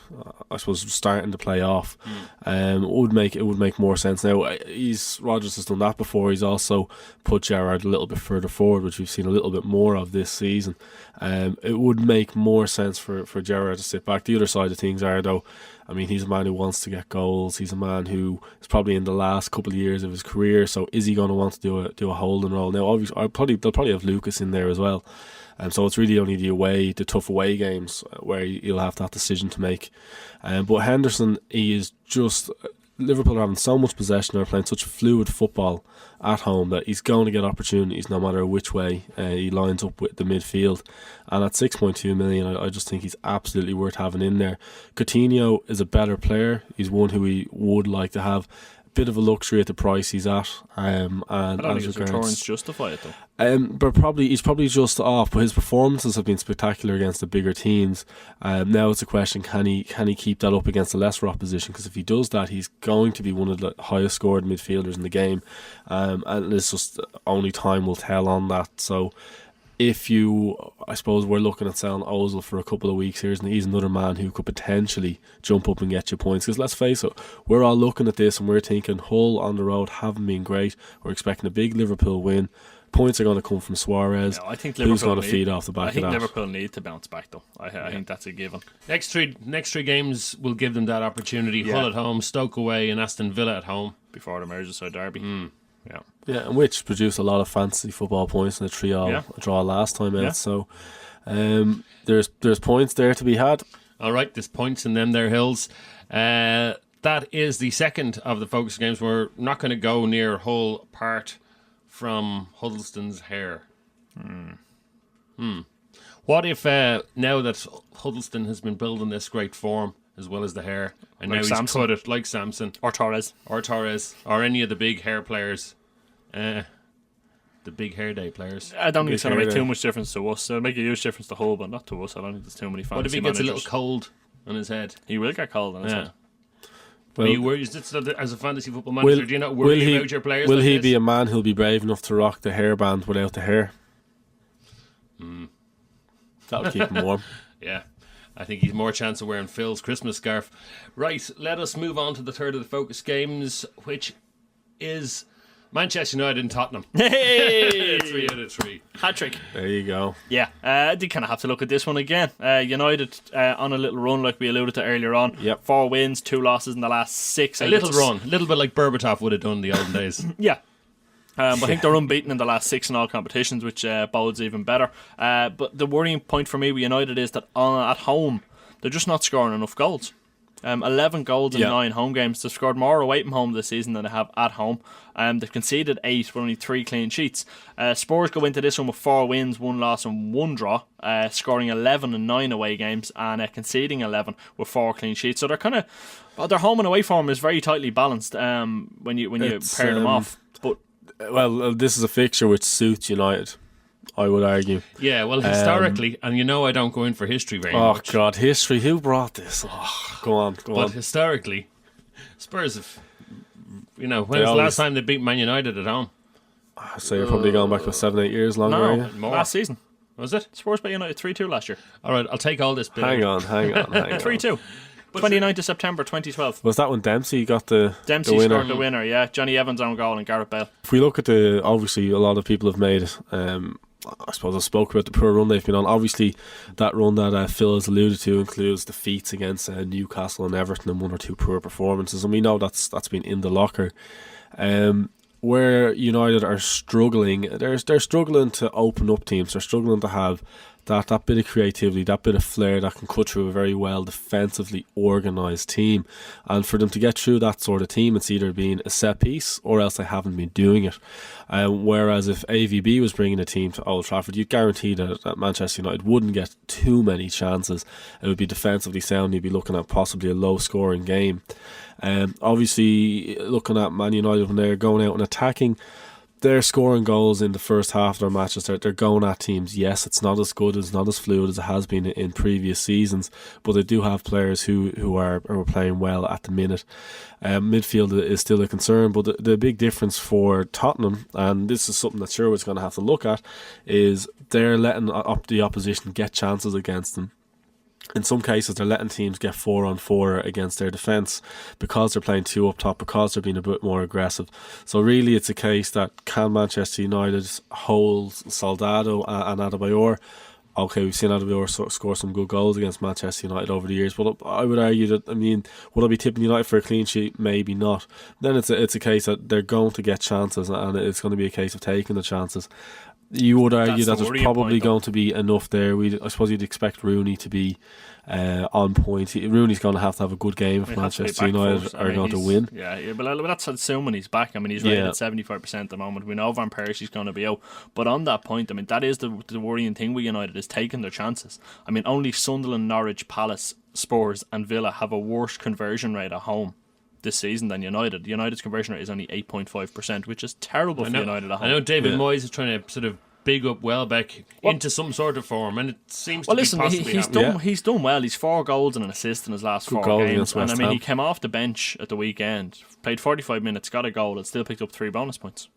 I suppose, starting to play off. It would make more sense now. Rodgers has done that before. He's also put Gerrard a little bit further forward, which we've seen a little bit more of this season. It would make more sense for Gerrard to sit back. The other side of things are, though, I mean, he's a man who wants to get goals. He's a man who is probably in the last couple of years of his career. So is he going to want to do a holding role? Now, obviously, they'll probably have Lucas in there as well. So it's really only the tough away games where you'll have that decision to make. But Henderson, he is just... Liverpool are having so much possession, they're playing such fluid football at home that he's going to get opportunities no matter which way he lines up with the midfield. And at 6.2 million, I just think he's absolutely worth having in there. Coutinho is a better player. He's one who we would like to have. Bit of a luxury at the price he's at. And I don't think his returns justify it though. But he's probably just off. But his performances have been spectacular against the bigger teams. Now it's a question: can he keep that up against the lesser opposition? Because if he does that, he's going to be one of the highest scored midfielders in the game. And it's just only time will tell on that. So, I suppose we're looking at selling Ozil for a couple of weeks here, and he's another man who could potentially jump up and get you points. Because let's face it, we're all looking at this and we're thinking Hull on the road haven't been great. We're expecting a big Liverpool win. Points are going to come from Suarez. I think who's going to feed off the back of that? I think Liverpool need to bounce back though. I think that's a given. Next three games will give them that opportunity. Hull at home, Stoke away, and Aston Villa at home before the Merseyside derby. Yeah, and which produced a lot of fantasy football points in a draw last time out. So there's points there to be had. All right, there's points in them there hills. That is the second of the focus games. We're not going to go near Hull apart from Huddlestone's hair. What if now that Huddlestone has been building this great form as well as the hair, and like now he's cut it like Samson or Torres or any of the big hair players, the big hair day players. I don't think it's going to make too much difference to us. It'll make a huge difference to Hull, but not to us. I don't think there's too many fantasy What if he gets managers. a little cold on his head? He will get cold on his head. Well, are you worried as a fantasy football manager? Do you not worry about your players? Will he be a man who'll be brave enough to rock the hairband without the hair? That'll keep him warm. Yeah, I think he's more chance of wearing Phil's Christmas scarf. Right, let us move on to the third of the focus games, which is Manchester United and Tottenham. Hey! 3 out of 3. Hat-trick. There you go. Yeah, I did kind of have to look at this one again. United on a little run like we alluded to earlier on. Yep. 4 wins, 2 losses in the last 6. A little run. A little bit like Berbatov would have done in the olden days. Yeah. I think they're unbeaten in the last 6 in all competitions, which bodes even better. But the worrying point for me with United is that at home, they're just not scoring enough goals. 11 goals in 9 home games. They've scored more away from home this season than they have at home. They've conceded 8 with only 3 clean sheets. Spurs go into this one with 4 wins, 1 loss and 1 draw, scoring 11 in 9 away games and conceding 11 with 4 clean sheets. So they're kind of their home and away form is very tightly balanced when you pair them off. But this is a fixture which suits United, I would argue. Yeah, well, historically, and I don't go in for history very much. Oh, God, history. Who brought this? Oh, go on. But historically, Spurs have, when was the last time they beat Man United at home? So you're probably going back for 7-8 years longer, are you? More. Last season. Was it? Spurs beat United 3-2 last year. All right, I'll take all this bit. Hang on. 3-2. 29th of September 2012. Was that when Dempsey got the Dempsey winner? scored the winner, yeah. Johnny Evans on goal and Gareth Bale. If we look at obviously a lot of people have made I suppose I spoke about the poor run they've been on. Obviously, that run that Phil has alluded to includes defeats against Newcastle and Everton and 1 or 2 poor performances, and we know that's been in the locker. Where United are struggling, they're struggling to open up teams. They're struggling to have that bit of creativity, that bit of flair that can cut through a very well defensively organised team. And for them to get through that sort of team, it's either been a set piece or else they haven't been doing it. Whereas if AVB was bringing a team to Old Trafford, you'd guarantee that Manchester United wouldn't get too many chances. It would be defensively sound. You'd be looking at possibly a low scoring game. Obviously, looking at Man United when they're going out and attacking, they're scoring goals in the first half of their matches. They're going at teams. Yes, it's not as good, it's not as fluid as it has been in previous seasons, but they do have players who are playing well at the minute. Midfield is still a concern, but the big difference for Tottenham, and this is something that Sherwood's going to have to look at, is they're letting the opposition get chances against them. In some cases, they're letting teams get 4-on-4 against their defence because they're playing 2 up top, because they're being a bit more aggressive. So really, it's a case that can Manchester United hold Soldado and Adebayor? Okay, we've seen Adebayor score some good goals against Manchester United over the years, but I would argue that, would I be tipping United for a clean sheet? Maybe not. Then it's a case that they're going to get chances, and it's going to be a case of taking the chances. You would argue that there's probably going to be enough there. I suppose you'd expect Rooney to be on point. Rooney's going to have a good game if Manchester United are going to win. Yeah, but that's assuming he's back. He's rated at 75% at the moment. We know Van Persie's going to be out. But on that point, that is the worrying thing with United, is taking their chances. Only Sunderland, Norwich, Palace, Spurs and Villa have a worse conversion rate at home this season than United. United's conversion rate is only 8.5%, which is terrible for United at home. I know David Moyes is trying to sort of big up Welbeck into some sort of form, and it seems to be possibly happening. He's done well. He's 4 goals and an assist in his last 4 games. And he came off the bench at the weekend, played 45 minutes, got a goal, and still picked up 3 bonus points.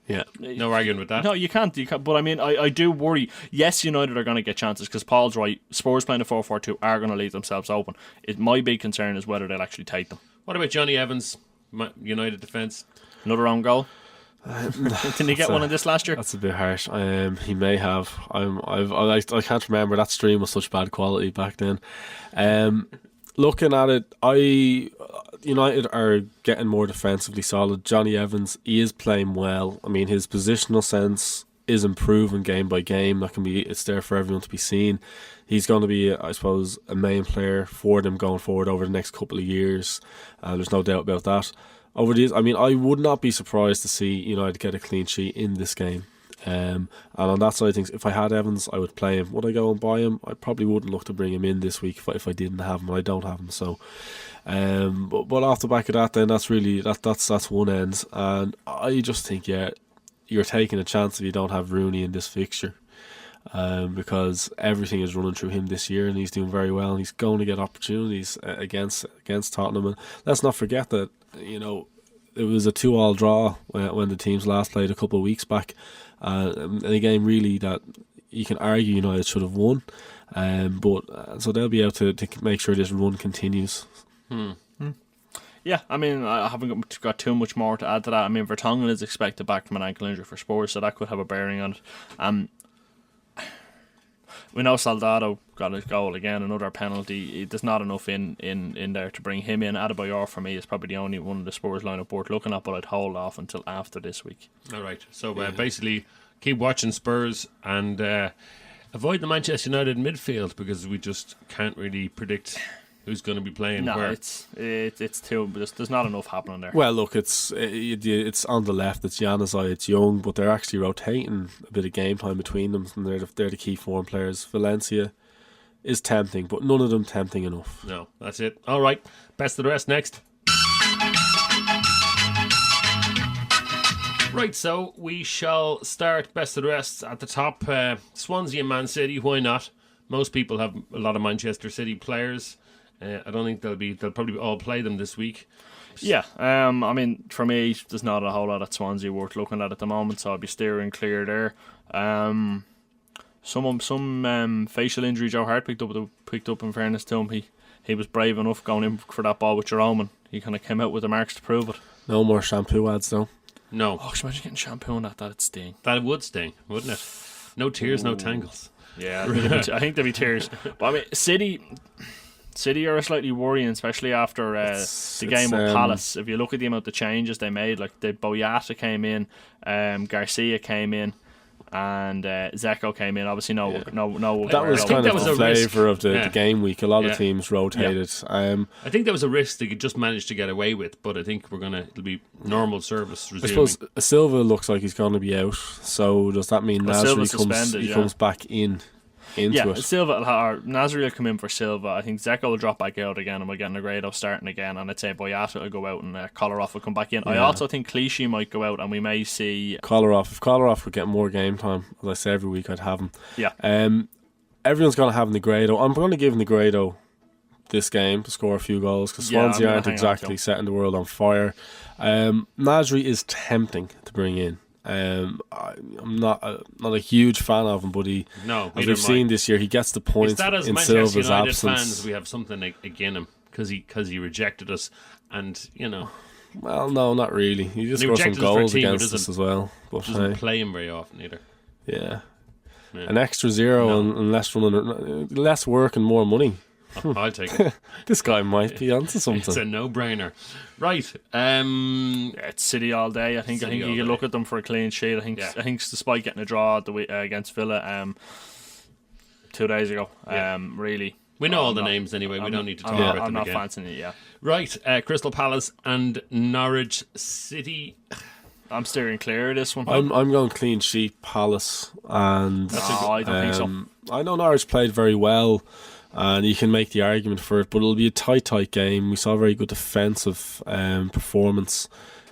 Yeah, no arguing with that. No, you can't. But I do worry. Yes, United are going to get chances because Paul's right. Spurs playing a 4-4-2 are going to leave themselves open. My big concern is whether they'll actually take them. What about Johnny Evans, United defence? Another own goal. Didn't he get one in this last year? That's a bit harsh. He may have. I can't remember. That stream was such bad quality back then. Looking at it, United are getting more defensively solid. Johnny Evans, he is playing well. His positional sense is improving game by game. It's there for everyone to be seen. He's going to be, I suppose, a main player for them going forward over the next couple of years. There's no doubt about that. Over these, I would not be surprised to see United get a clean sheet in this game. And on that side of things, if I had Evans, I would play him. Would I go and buy him? I probably wouldn't look to bring him in this week if I didn't have him, and I don't have him. So, but off the back of that, then that's really that's one end. And I just think, you're taking a chance if you don't have Rooney in this fixture. Because everything is running through him this year, and he's doing very well, and he's going to get opportunities against Tottenham. And let's not forget that it was a 2-2 draw when the teams last played a couple of weeks back, and a game really that you can argue United should have won, but so they'll be able to make sure this run continues. Yeah, I haven't got too much more to add to that. Vertonghen is expected back from an ankle injury for Spurs, so that could have a bearing on it. We know Soldado got his goal again, another penalty. There's not enough in there to bring him in. Adebayor for me is probably the only one of the Spurs lineup worth looking at, but I'd hold off until after this week. All right. So basically, keep watching Spurs and avoid the Manchester United midfield because we just can't really predict who's going to be playing where. it's too. There's not enough happening there. Well, look, it's on the left. It's Januzaj, it's Young, but they're actually rotating a bit of game time between them, and they're the key form players. Valencia is tempting, but none of them tempting enough. No, that's it. All right, best of the rest next. Right, so we shall start best of the rest at the top. Swansea and Man City. Why not? Most people have a lot of Manchester City players. I don't think they'll probably all play them this week. Yeah, I mean, for me, there's not a whole lot at Swansea worth looking at the moment, so I'll be steering clear there. Some facial injury Joe Hart picked up. In fairness to him, he was brave enough going in for that ball with Jerome, and he kind of came out with the marks to prove it. No more shampoo ads though. No. Oh, can you imagine getting shampoo on that? That'd sting. That would sting, wouldn't it? No tears, no tangles. Yeah, I think there'd be tears. But I mean, City are slightly worrying, especially after the game with Palace. If you look at the amount of changes they made, like the Boyata came in, Garcia came in, and Zeko came in. Obviously, no. That was kind of the flavour of the game week. A lot of teams rotated. I think that was a risk they could just manage to get away with, but I think it'll be normal service resuming. I suppose Silva looks like he's going to be out. So does that mean Nasri comes back into it? Silva or Nasri will come in for Silva. I think Zeko will drop back out again, and we'll get Negredo starting again. And I'd say Boyata will go out and Kolarov will come back in. I also think Clichy might go out, and we may see Kolarov. If Kolarov would get more game time, as I say every week, I'd have him. Yeah. Everyone's going to have Negredo. I'm going to give Negredo this game to score a few goals because Swansea aren't exactly setting the world on fire. Nasri is tempting to bring in. I'm not a huge fan of him, but as we've seen this year, he gets the points. Is that as in Manchester Silva's United absence. fans, we have something against him because he rejected us, and Well, no, not really. He just scored some goals against us as well, but doesn't play him very often either. Yeah. An extra zero and less work and more money. I'll take it. This guy might be onto something. It's a no-brainer. Right. It's City all day. I think you can look at them for a clean sheet. I think despite getting a draw against Villa 2 days ago, really. We know all the names anyway. We don't need to talk about them I'm not again. fancying it, yeah. Right. Crystal Palace and Norwich City. I'm steering clear of this one. I'm going clean sheet Palace, and I don't think so. I know Norwich played very well, and you can make the argument for it, but it'll be a tight game. We saw a very good defensive performance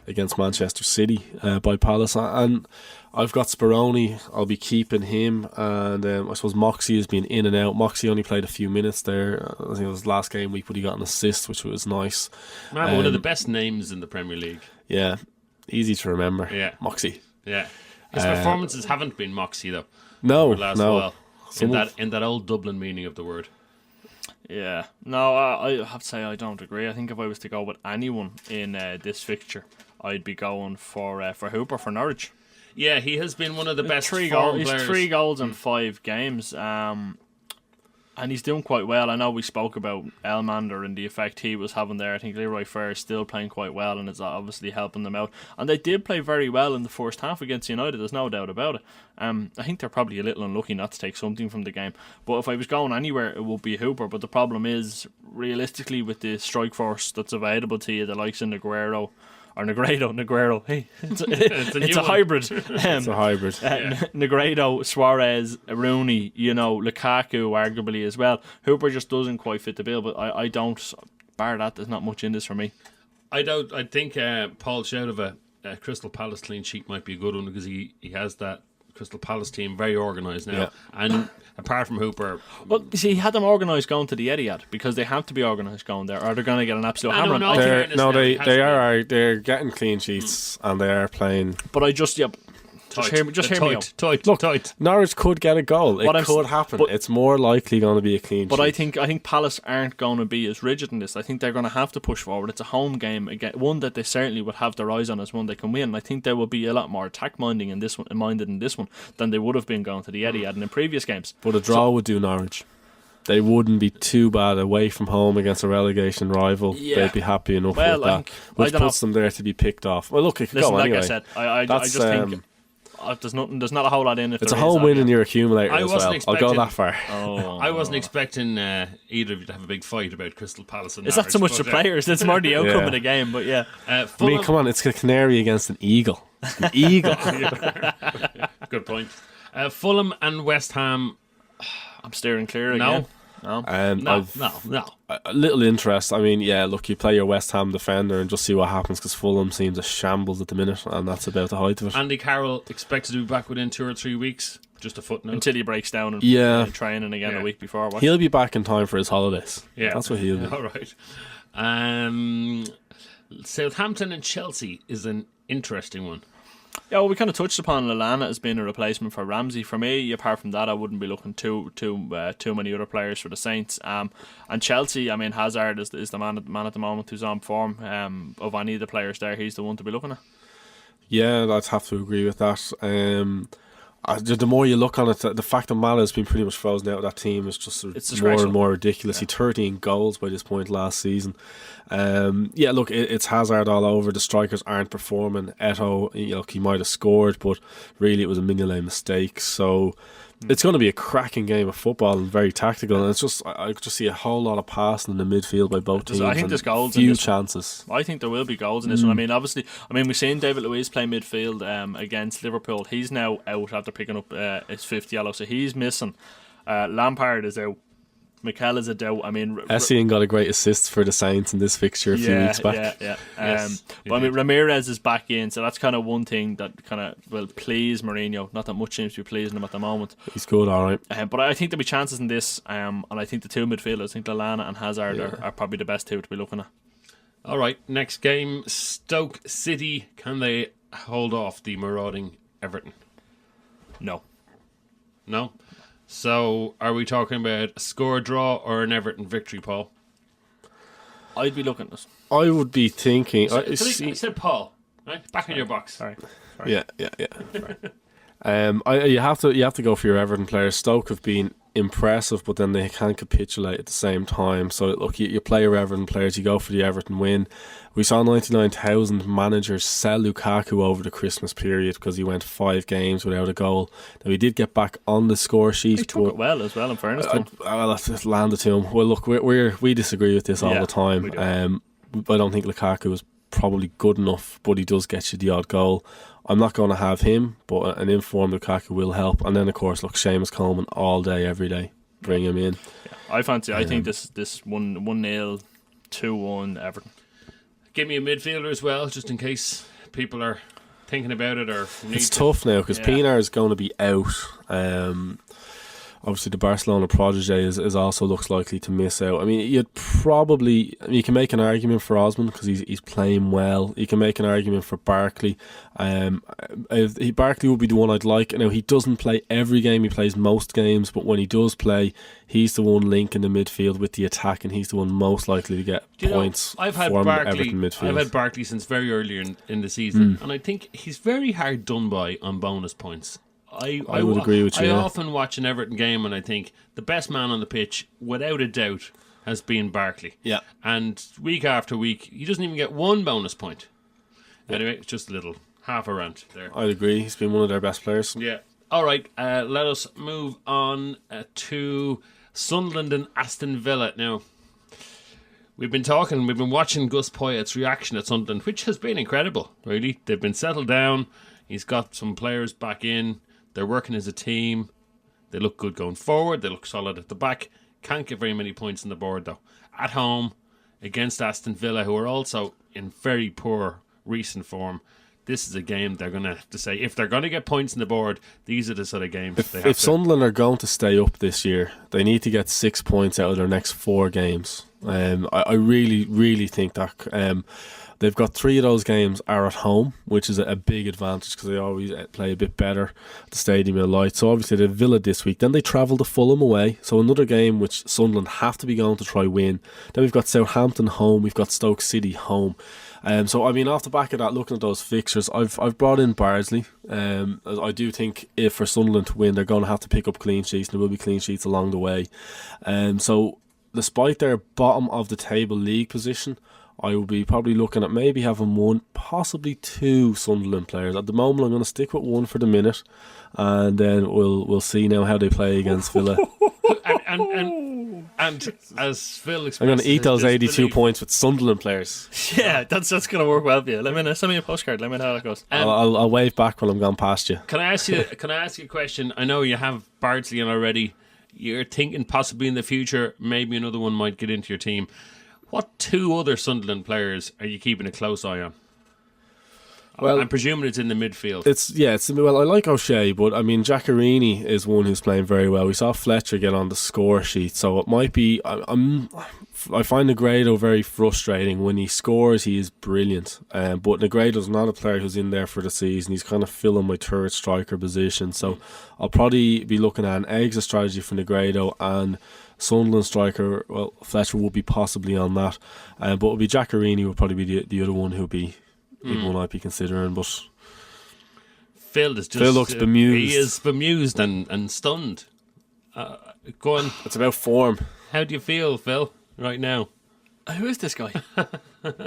against Manchester City by Palace, and I've got Speroni. I'll be keeping him, and I suppose Moxie has been in and out. Moxie only played a few minutes there. I think it was last game week, but he got an assist, which was nice. One of the best names in the Premier League. Yeah, easy to remember. Yeah, Moxie. Yeah, his performances haven't been Moxie though. No. While. In that old Dublin meaning of the word. Yeah, no, I have to say I don't agree. I think if I was to go with anyone in this fixture, I'd be going for Hooper for Norwich. Yeah, he has been one of the best He's players. 3 goals in 5 games, and he's doing quite well. I know we spoke about Elmander and the effect he was having there. I think Leroy Fair is still playing quite well and is obviously helping them out. And they did play very well in the first half against United, there's no doubt about it. I think they're probably a little unlucky not to take something from the game. But if I was going anywhere, it would be Hooper. But the problem is, realistically, with the strike force that's available to you, the likes of Negredo. Hey, it's a hybrid. It's a hybrid. Negredo, Suarez, Rooney, Lukaku, arguably as well. Hooper just doesn't quite fit the bill, but I don't. Bar that, there's not much in this for me. I think Paul shout of a Crystal Palace clean sheet might be a good one because he has that Crystal Palace team very organised now, and apart from Hooper, well, you see, he had them organised going to the Etihad because they have to be organised going there, or they're going to get an absolute hammer. They're getting clean sheets and they are playing. But I just hear me out. Tight. Norwich could get a goal. It could happen. But it's more likely going to be a clean sheet. But I think Palace aren't going to be as rigid in this. I think they're going to have to push forward. It's a home game, again, one that they certainly would have their eyes on as one they can win. And I think there will be a lot more attack minded in this one than they would have been going to the Etihad and in previous games. But a draw would do Norwich. they wouldn't be too bad away from home against a relegation rival. Yeah. They'd be happy enough Well, with that, which I don't puts them there to be picked off. Well, look, it could Listen, go like anyway. I said, I just think there's not a whole lot in it. It's a home win in your accumulator I as wasn't well. I'll go expecting- that far. Oh, I wasn't expecting either of you to have a big fight about Crystal Palace. And it's not so much the players; it's more the outcome Yeah. of the game. But yeah, I mean, come on, it's a canary against an eagle. An eagle. Good point. Fulham and West Ham. I'm steering clear No. again. No. No. A little interest. I mean, yeah, look, you play your West Ham defender and just see what happens, because Fulham seems a shambles at the minute, and that's about the height of it. Andy Carroll expected to be back within 2 or 3 weeks. Just a footnote. Until he breaks down and training again Yeah. a week before. What? He'll be back in time for his holidays. Yeah, That's what he'll be. All right. Southampton and Chelsea is an interesting one. Yeah, well, we kind of touched upon Lallana as being a replacement for Ramsey. For me, apart from that, I wouldn't be looking too many other players for the Saints. And Chelsea, I mean, Hazard is the man at the moment who's on form. Of any of the players there, he's the one to be looking at. Yeah, I'd have to agree with that. The more you look on it, the fact that Mala has been pretty much frozen out of that team is just It's more disgraceful. and more ridiculous. He 13 goals by this point last season. Yeah, look, it's Hazard all over. The strikers aren't performing. Eto'o, he might have scored, but really it was a Mignolet mistake. So it's going to be a cracking game of football and very tactical. And it's just I just see a whole lot of passing in the midfield by both teams. I think and there's goals in few this. chances. I think there will be goals in this one. I mean, obviously, we've seen David Luiz play midfield against Liverpool. He's now out after picking up his fifth yellow, so he's missing. Lampard is out. Mikel is a doubt. I mean, Essien got a great assist for the Saints in this fixture a few weeks back. Yeah. Yes, But I mean, Ramirez is back in, so that's kind of one thing that kind of will please Mourinho. Not that much seems to be pleasing him at the moment. He's good, all right. But I think there'll be chances in this, and I think the two midfielders, I think Lallana and Hazard are probably the best two to be looking at. All right, next game, Stoke City. Can they hold off the marauding Everton? No. No? So, are we talking about a score draw or an Everton victory, Paul? I'd be looking at this. I would be thinking. I said Paul, right? Back in your box. Sorry. Yeah. You have to go for your Everton players. Stoke have been impressive, but then they can't capitulate at the same time. So look, you play your Everton players, you go for the Everton win. We saw 99,000 managers sell Lukaku over the Christmas period because he went 5 games without a goal. Now he did get back on the score sheet. He took it well as well, in fairness to him. Well, that's landed to him. Well, look, we disagree with this all the time. we do. I don't think Lukaku is probably good enough, but he does get you the odd goal. I'm not going to have him, but an informed Lukaku will help. And then, of course, look, Seamus Coleman all day, every day. Bring him in. Yeah. I think this 1-0, 2-1 Everton. Give me a midfielder as well, just in case people are thinking about it or need It's to. tough now because Pinar is going to be out. Obviously, the Barcelona protege is also looks likely to miss out. I mean, you can make an argument for Osman because he's playing well. You can make an argument for Barkley. Barkley would be the one I'd like. Now, he doesn't play every game. He plays most games, but when he does play, he's the one linking the midfield with the attack, and he's the one most likely to get points I've had from Barkley. Everton midfield. I've had Barkley since very early in the season, and I think he's very hard done by on bonus points. I would agree with you. I yeah. often watch an Everton game and I think the best man on the pitch, without a doubt, has been Barkley. Yeah. And week after week, he doesn't even get 1 bonus point. Anyway, it's just a little half a rant there. I'd agree. He's been one of their best players. Yeah. All right. Let us move on to Sunderland and Aston Villa. Now, we've been watching Gus Poyet's reaction at Sunderland, which has been incredible, really. They've been settled down. He's got some players back in. They're working as a team. They look good going forward. They look solid at the back. Can't get very many points on the board, though. At home, against Aston Villa, who are also in very poor recent form, this is a game they're going to have to say, if they're going to get points on the board, these are the sort of games they have If to... Sunderland are going to stay up this year, they need to get 6 points out of their next 4 games. I really, really think that they've got 3 of those games are at home, which is a big advantage because they always play a bit better at the Stadium of Light. So obviously they have Villa this week. Then they travel to Fulham away. So another game which Sunderland have to be going to try win. Then we've got Southampton home. We've got Stoke City home. So I mean, off the back of that, looking at those fixtures, I've brought in Bardsley. I do think if for Sunderland to win, they're going to have to pick up clean sheets, and there will be clean sheets along the way. So despite their bottom of the table league position, I will be probably looking at maybe having one, possibly two Sunderland players. At the moment, I'm going to stick with one for the minute, and then we'll see now how they play against Villa. and as Phil expressed, I'm going to eat those 82 disbelief. points with Sunderland players. Yeah, that's going to work well for you. Send me a postcard. Let me know how that goes. I'll wave back when I'm gone past you. Can I ask you a question? I know you have Bardsley in already. You're thinking possibly in the future, maybe another one might get into your team. What two other Sunderland players are you keeping a close eye on? Well, I'm presuming it's in the midfield. Well, I like O'Shea, but I mean, Giaccherini is one who's playing very well. We saw Fletcher get on the score sheet, so it might be. I find Negredo very frustrating. When he scores, he is brilliant. But Negredo's not a player who's in there for the season. He's kind of filling my third striker position, so I'll probably be looking at an exit strategy for Negredo, and Sunderland striker, well, Fletcher will be possibly on that, but it'll be Giaccherini will probably be the other one who'll be one I'd be considering. But Phil looks bemused. He is bemused and stunned. Go on. It's about form. How do you feel, Phil, right now? Who is this guy?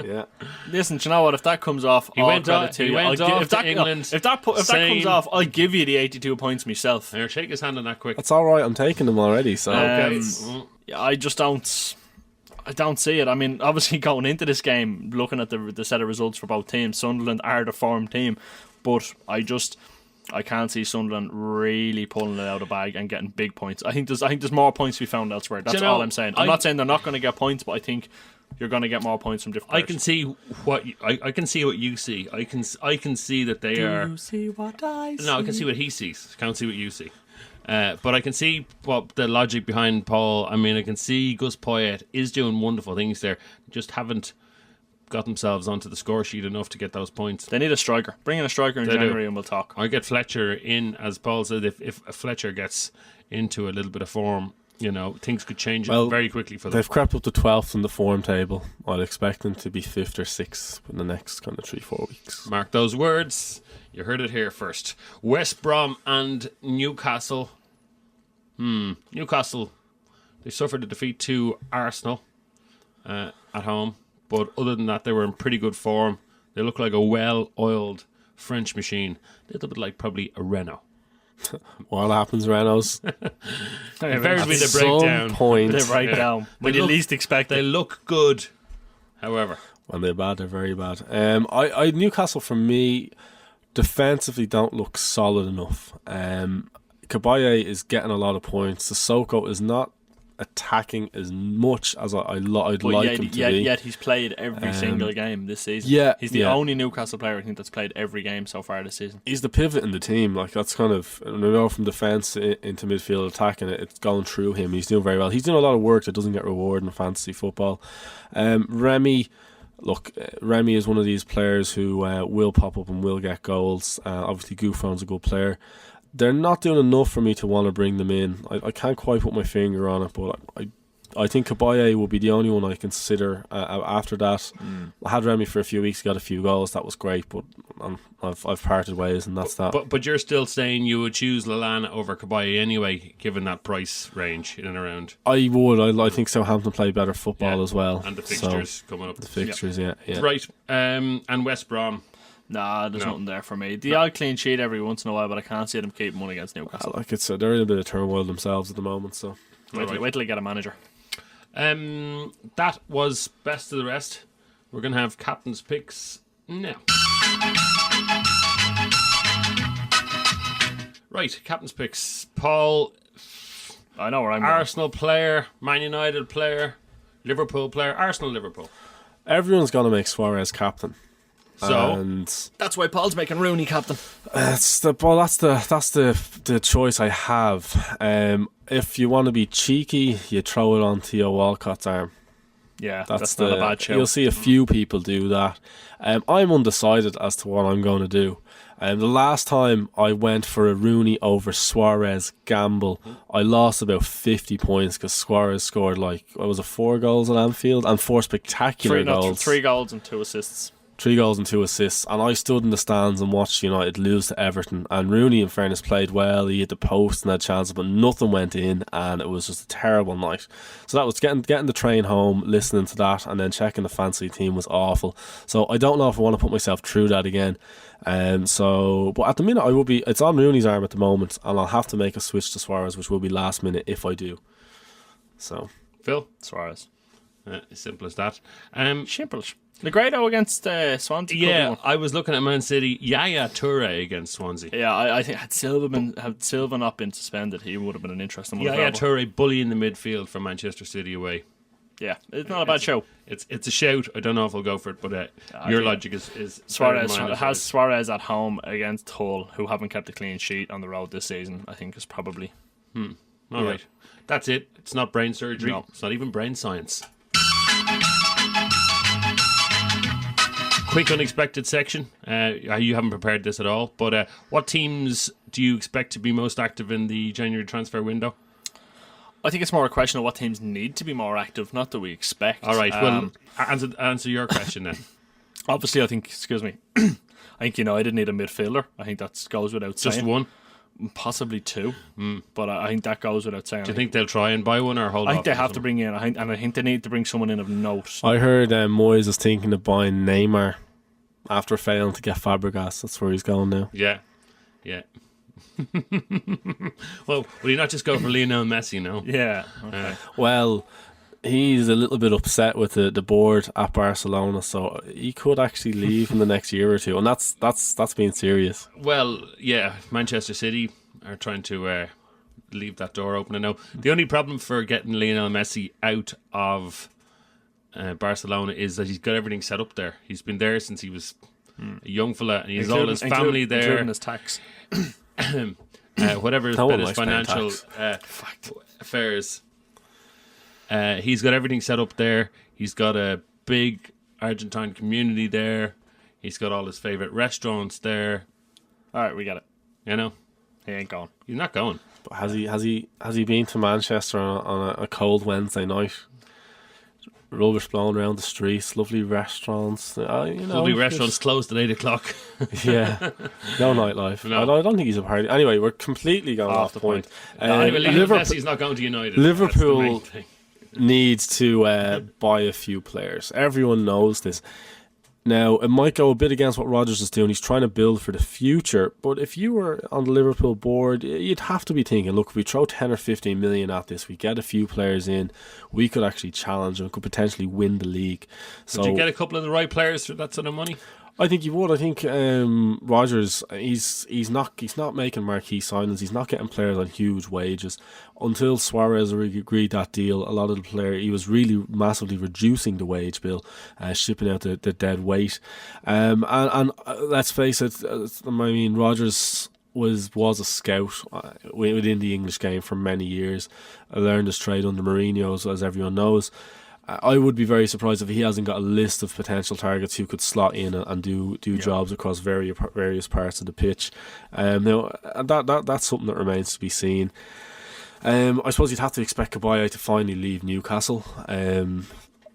Yeah. Listen, do you know what? If that comes off, He went off to if that England. If that comes off, I'll give you the 82 points myself. Here, shake his hand on that quick. That's all right. I'm taking them already. So Okay. Yeah, I just don't see it. I mean, obviously going into this game, looking at the set of results for both teams, Sunderland are the form team, but I can't see Sunderland really pulling it out of the bag and getting big points. I think there's more points to be found elsewhere. That's all I'm saying. I'm not saying they're not going to get points, but I think you're going to get more points from different players. I can see what I can see what you see. I can see that they are. Do you see what I see? No, I can see what he sees. Can't see what you see. But I can see what the logic behind Paul. I mean, I can see Gus Poyet is doing wonderful things there. Just haven't got themselves onto the score sheet enough to get those points. They need a striker. Bring in a striker in January and we'll talk. I get Fletcher in, as Paul said. If Fletcher gets into a little bit of form, things could change very quickly for them. They've crept up to 12th in the form table. I'd expect them to be 5th or 6th in the next kind of 3-4 weeks. Mark those words. You heard it here first. West Brom and Newcastle. Newcastle, they suffered a defeat to Arsenal at home. But other than that, they were in pretty good form. They look like a well-oiled French machine. A little bit like probably a Renault. What happens, Renaults? Invariably, they break some down. point. They break down when you least expect They it. look good, however. When they're bad, they're very bad. I Newcastle, for me, defensively don't look solid enough. Kabaye is getting a lot of points. Sissoko is not attacking as much as I'd like him to be. Yet he's played every single game this season. Yeah, he's the only Newcastle player I think that's played every game so far this season. He's the pivot in the team. Like, that's kind of, from defence into midfield attacking it's going through him. He's doing very well. He's doing a lot of work that doesn't get rewarded in fantasy football. Remy is one of these players who will pop up and will get goals. Obviously Gouffron's a good player. They're not doing enough for me to want to bring them in. I can't quite put my finger on it, but I think Kabaye will be the only one I consider after that. I had Remy for a few weeks, got a few goals, that was great, but I've parted ways, and that's that. But you're still saying you would choose Lallana over Kabaye anyway, given that price range in and around. I would. I think Southampton play better football as well. And the fixtures coming up. The fixtures, yeah. Right, and West Brom. Nah, there's nothing there for me. The odd clean sheet every once in a while, but I can't see them keeping one against Newcastle. They're in a bit of turmoil themselves at the moment, so Wait till they get a manager. That was best of the rest. We're going to have captain's picks now. Right, captain's picks. Paul, I know where I'm Arsenal player, Man United player, Liverpool player, Arsenal, Liverpool. everyone's going to make Suarez captain. So And That's why Paul's making Rooney captain. that's the choice I have. If you want to be cheeky, you throw it on Theo Walcott's arm. Yeah, that's not a bad show. You'll see a few people do that. I'm undecided as to what I'm going to do. The last time I went for a Rooney over Suarez gamble, I lost about 50 points because Suarez scored 4 goals at Anfield and 4 spectacular goals. 3 goals and 2 assists. 3 goals and 2 assists, and I stood in the stands and watched United lose to Everton, and Rooney in fairness played well. He hit the post and had chances, but nothing went in, and it was just a terrible night. So that was getting the train home, listening to that, and then checking the fantasy team was awful. So I don't know if I want to put myself through that again. But at the minute it's on Rooney's arm at the moment, and I'll have to make a switch to Suarez, which will be last minute if I do. So Phil? Suarez. Simple as that. Simple. Negredo against Swansea. Yeah, I was looking at Man City. Yaya Toure against Swansea. Yeah, I think had Silva not been suspended, he would have been an interesting one. Yaya Toure bullying the midfield for Manchester City away. Yeah, it's not a bad show. It's a shout. I don't know if I'll go for it, but your logic is Suarez has Suarez at home against Hull, who haven't kept a clean sheet on the road this season. I think is probably. All right. That's it. It's not brain surgery. No. It's not even brain science. Quick unexpected section. You haven't prepared this at all, but what teams do you expect to be most active in the January transfer window? I think it's more a question of what teams need to be more active, not that we expect. All right. Well, answer your question then. Obviously, I think. Excuse me. I think United need a midfielder. I think that goes without saying. Just one? Possibly two, but I think that goes without saying. Do you think they'll try and buy one or hold off? I think they have to bring in. I think they need to bring someone in of note. I heard Moyes is thinking of buying Neymar after failing to get Fabregas. That's where he's going now. Yeah. Well, will you not just go for Lionel Messi now? Yeah. Okay. Well, he's a little bit upset with the board at Barcelona, so he could actually leave in the next year or two, and that's being serious. Well, yeah, Manchester City are trying to leave that door open. I know the only problem for getting Lionel Messi out of Barcelona is that he's got everything set up there. He's been there since he was a young fella, and he's all his family there, including his tax. Whatever his financial affairs. He's got everything set up there. He's got a big Argentine community there. He's got all his favourite restaurants there. All right, we get it. You know, he ain't going. He's not going. But has he been to Manchester on a cold Wednesday night? Rubbish blowing around the streets, lovely restaurants. Lovely restaurants closed at 8 o'clock. Yeah, no nightlife. No. I don't think he's a party. Anyway, we're completely going off the point. Messi's not going to United. Liverpool needs to buy a few players. Everyone knows this. Now, it might go a bit against what Rodgers is doing. He's trying to build for the future. But if you were on the Liverpool board, you'd have to be thinking, look, if we throw 10 or 15 million at this, we get a few players in, we could actually challenge and could potentially win the league. So, would you get a couple of the right players for that sort of money? I think you would. I think Rodgers, he's not making marquee signings. He's not getting players on huge wages. Until Suarez agreed that deal, a lot of the player, he was really massively reducing the wage bill, shipping out the dead weight. And let's face it, I mean, Rodgers was a scout within the English game for many years. I learned his trade under Mourinho, as everyone knows. I would be very surprised if he hasn't got a list of potential targets who could slot in and do jobs across various parts of the pitch. That's something that remains to be seen. I suppose you'd have to expect Kabaya to finally leave Newcastle.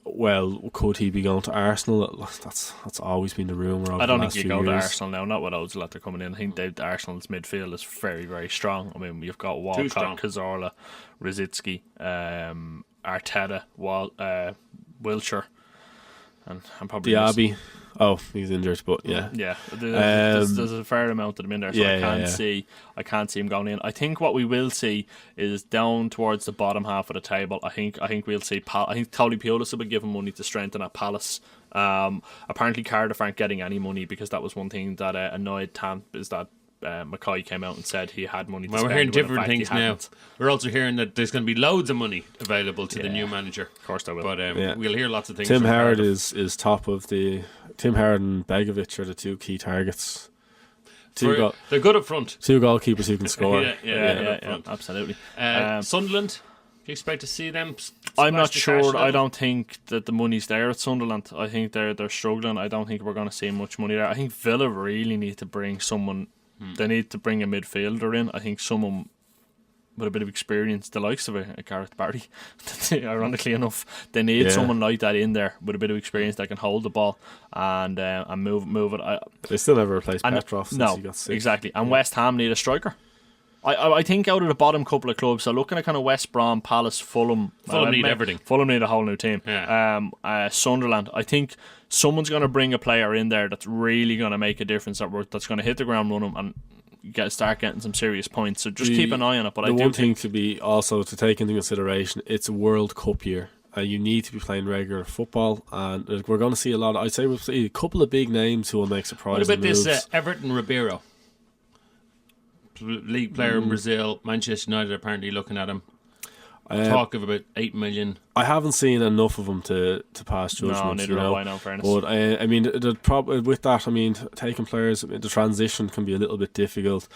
Well, could he be going to Arsenal? That's always been the rumour. I don't think you go to Arsenal now, not with Ozil they're coming in. I think Arsenal's midfield is very, very strong. I mean, you've got Walcott, Cazorla, Rosicky, Arteta, Wilshere, and probably Diaby. Oh, he's injured, but yeah. There's a fair amount of them in there, so I can't see him going in. I think what we will see is down towards the bottom half of the table. I think we'll see. I think Tony Pulis will be given money to strengthen at Palace. Apparently, Cardiff aren't getting any money because that was one thing that annoyed Tam, is that McKay came out and said he had money to spend. We're hearing different things now. We're also hearing that there's going to be loads of money available to the new manager. Of course there will. But we'll hear lots of things. Tim Howard is top of the... Tim Howard and Begovic are the two key targets. They're good up front. Two goalkeepers who can score. yeah, absolutely. Sunderland, do you expect to see them? I'm not sure. I don't think that the money's there at Sunderland. I think they're struggling. I don't think we're going to see much money there. I think Villa really need to bring someone. They need to bring a midfielder in. I think someone with a bit of experience, the likes of a Gareth Barry. Ironically enough, they need someone like that in there with a bit of experience that can hold the ball and move it. They still never replaced Petrov since he got sick. Exactly. And West Ham need a striker. I think out of the bottom couple of clubs, so looking at kind of West Brom, Palace, Fulham need everything. Fulham need a whole new team. Yeah. Sunderland, I think someone's going to bring a player in there that's really going to make a difference, that's going to hit the ground running and start getting some serious points. So just keep an eye on it. But the one thing to be also to take into consideration, it's a World Cup year. You need to be playing regular football, and we're going to see a lot. I'd say we'll see a couple of big names who will make surprising What about moves. this Everton Ribeiro? League player in Brazil. Manchester United apparently looking at him. Talk of about 8 million. I haven't seen enough of him to pass judgment. No, neither have I, in fairness. But I mean, the problem with that, I mean, taking players, the transition can be a little bit difficult.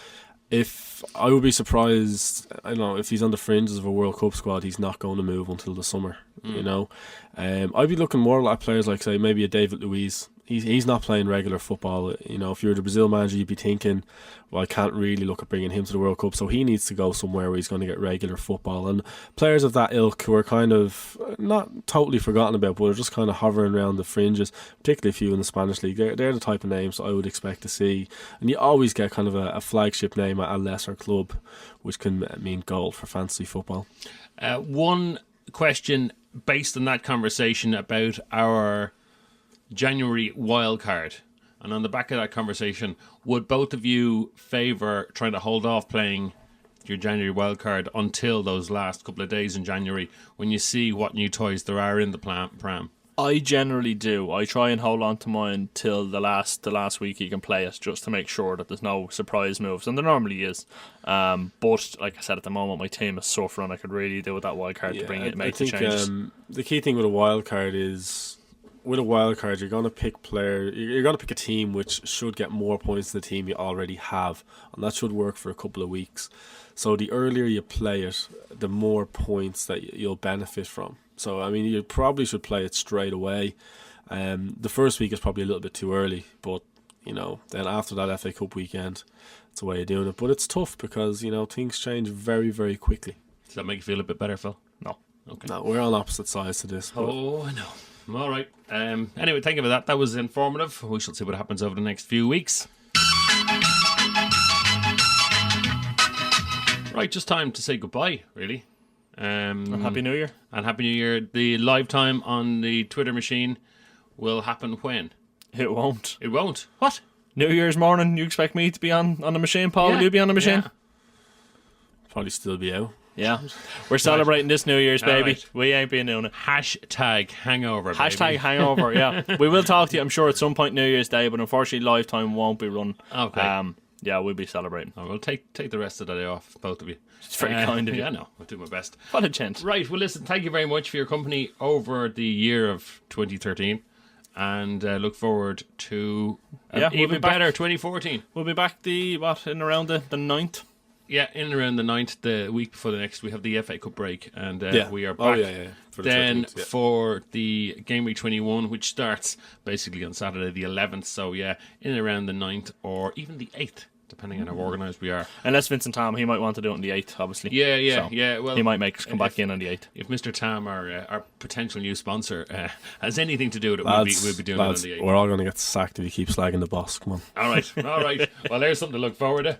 If I would be surprised, I don't know, if he's on the fringes of a World Cup squad, he's not going to move until the summer. You know, I'd be looking more at players like, say, maybe a David Luiz. He's not playing regular football. You know, if you're the Brazil manager, you'd be thinking, well, I can't really look at bringing him to the World Cup, so he needs to go somewhere where he's going to get regular football. And players of that ilk who are kind of not totally forgotten about, but are just kind of hovering around the fringes, particularly a few in the Spanish league, they're the type of names I would expect to see. And you always get kind of a flagship name at a lesser club, which can mean gold for fantasy football. One question based on that conversation about our January wildcard, and on the back of that conversation, would both of you favour trying to hold off playing your January wildcard until those last couple of days in January when you see what new toys there are in the pram? I generally do. I try and hold on to mine till the last week you can play it, just to make sure that there's no surprise moves, and there normally is. But like I said, at the moment my team is suffering. I could really do with that wild card to bring it, make the changes. The key thing with a wild card is, with a wild card, you're going to pick a team which should get more points than the team you already have, and that should work for a couple of weeks. So the earlier you play it, the more points that you'll benefit from. So I mean, you probably should play it straight away. The first week is probably a little bit too early, but you know, then after that FA Cup weekend, it's a way of doing it. But it's tough because, you know, things change very, very quickly. Does that make you feel a bit better, Phil? No. Okay. No, we're on opposite sides to this. Oh, I know. All right. Anyway, thank you for that. That was informative. We shall see what happens over the next few weeks. Right, just time to say goodbye, really. And Happy New Year. And Happy New Year. The live time on the Twitter machine will happen when? It won't. It won't? What? New Year's morning, you expect me to be on the machine, Paul? Yeah. Will you be on the machine? Yeah. Probably still be out. Yeah. We're celebrating this New Year's, baby. Right. We ain't being doing it. Hashtag hangover, baby. Hashtag hangover, yeah. We will talk to you, I'm sure, at some point New Year's Day, but unfortunately live time won't be run. Okay. Yeah, we'll be celebrating. Oh, well, take the rest of the day off, both of you. It's very kind of you. Yeah, no, I'll do my best. What a chance. Right, well, listen, thank you very much for your company over the year of 2013, and look forward to we'll even be back. better 2014. We'll be back in around the 9th. Yeah, in and around the 9th, the week before the next, we have the FA Cup break, and we are back. Oh, yeah. For the Then 13th, yeah. for the Gameweek 21, which starts basically on Saturday the 11th, so yeah, in and around the 9th or even the 8th, depending on how organised we are. Unless Vincent Tam, he might want to do it on the 8th, obviously. Yeah. Well, he might make us come back in on the 8th. If Mr. Tam, our potential new sponsor, has anything to do with it, Lads, we'll be doing it on the 8th. We're all going to get sacked if you keep slagging the boss. Come on. All right. Well, there's something to look forward to.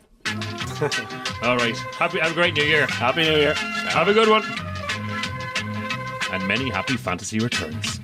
All right. Have a great New Year. Happy New Year. Have a good one. And many happy fantasy returns.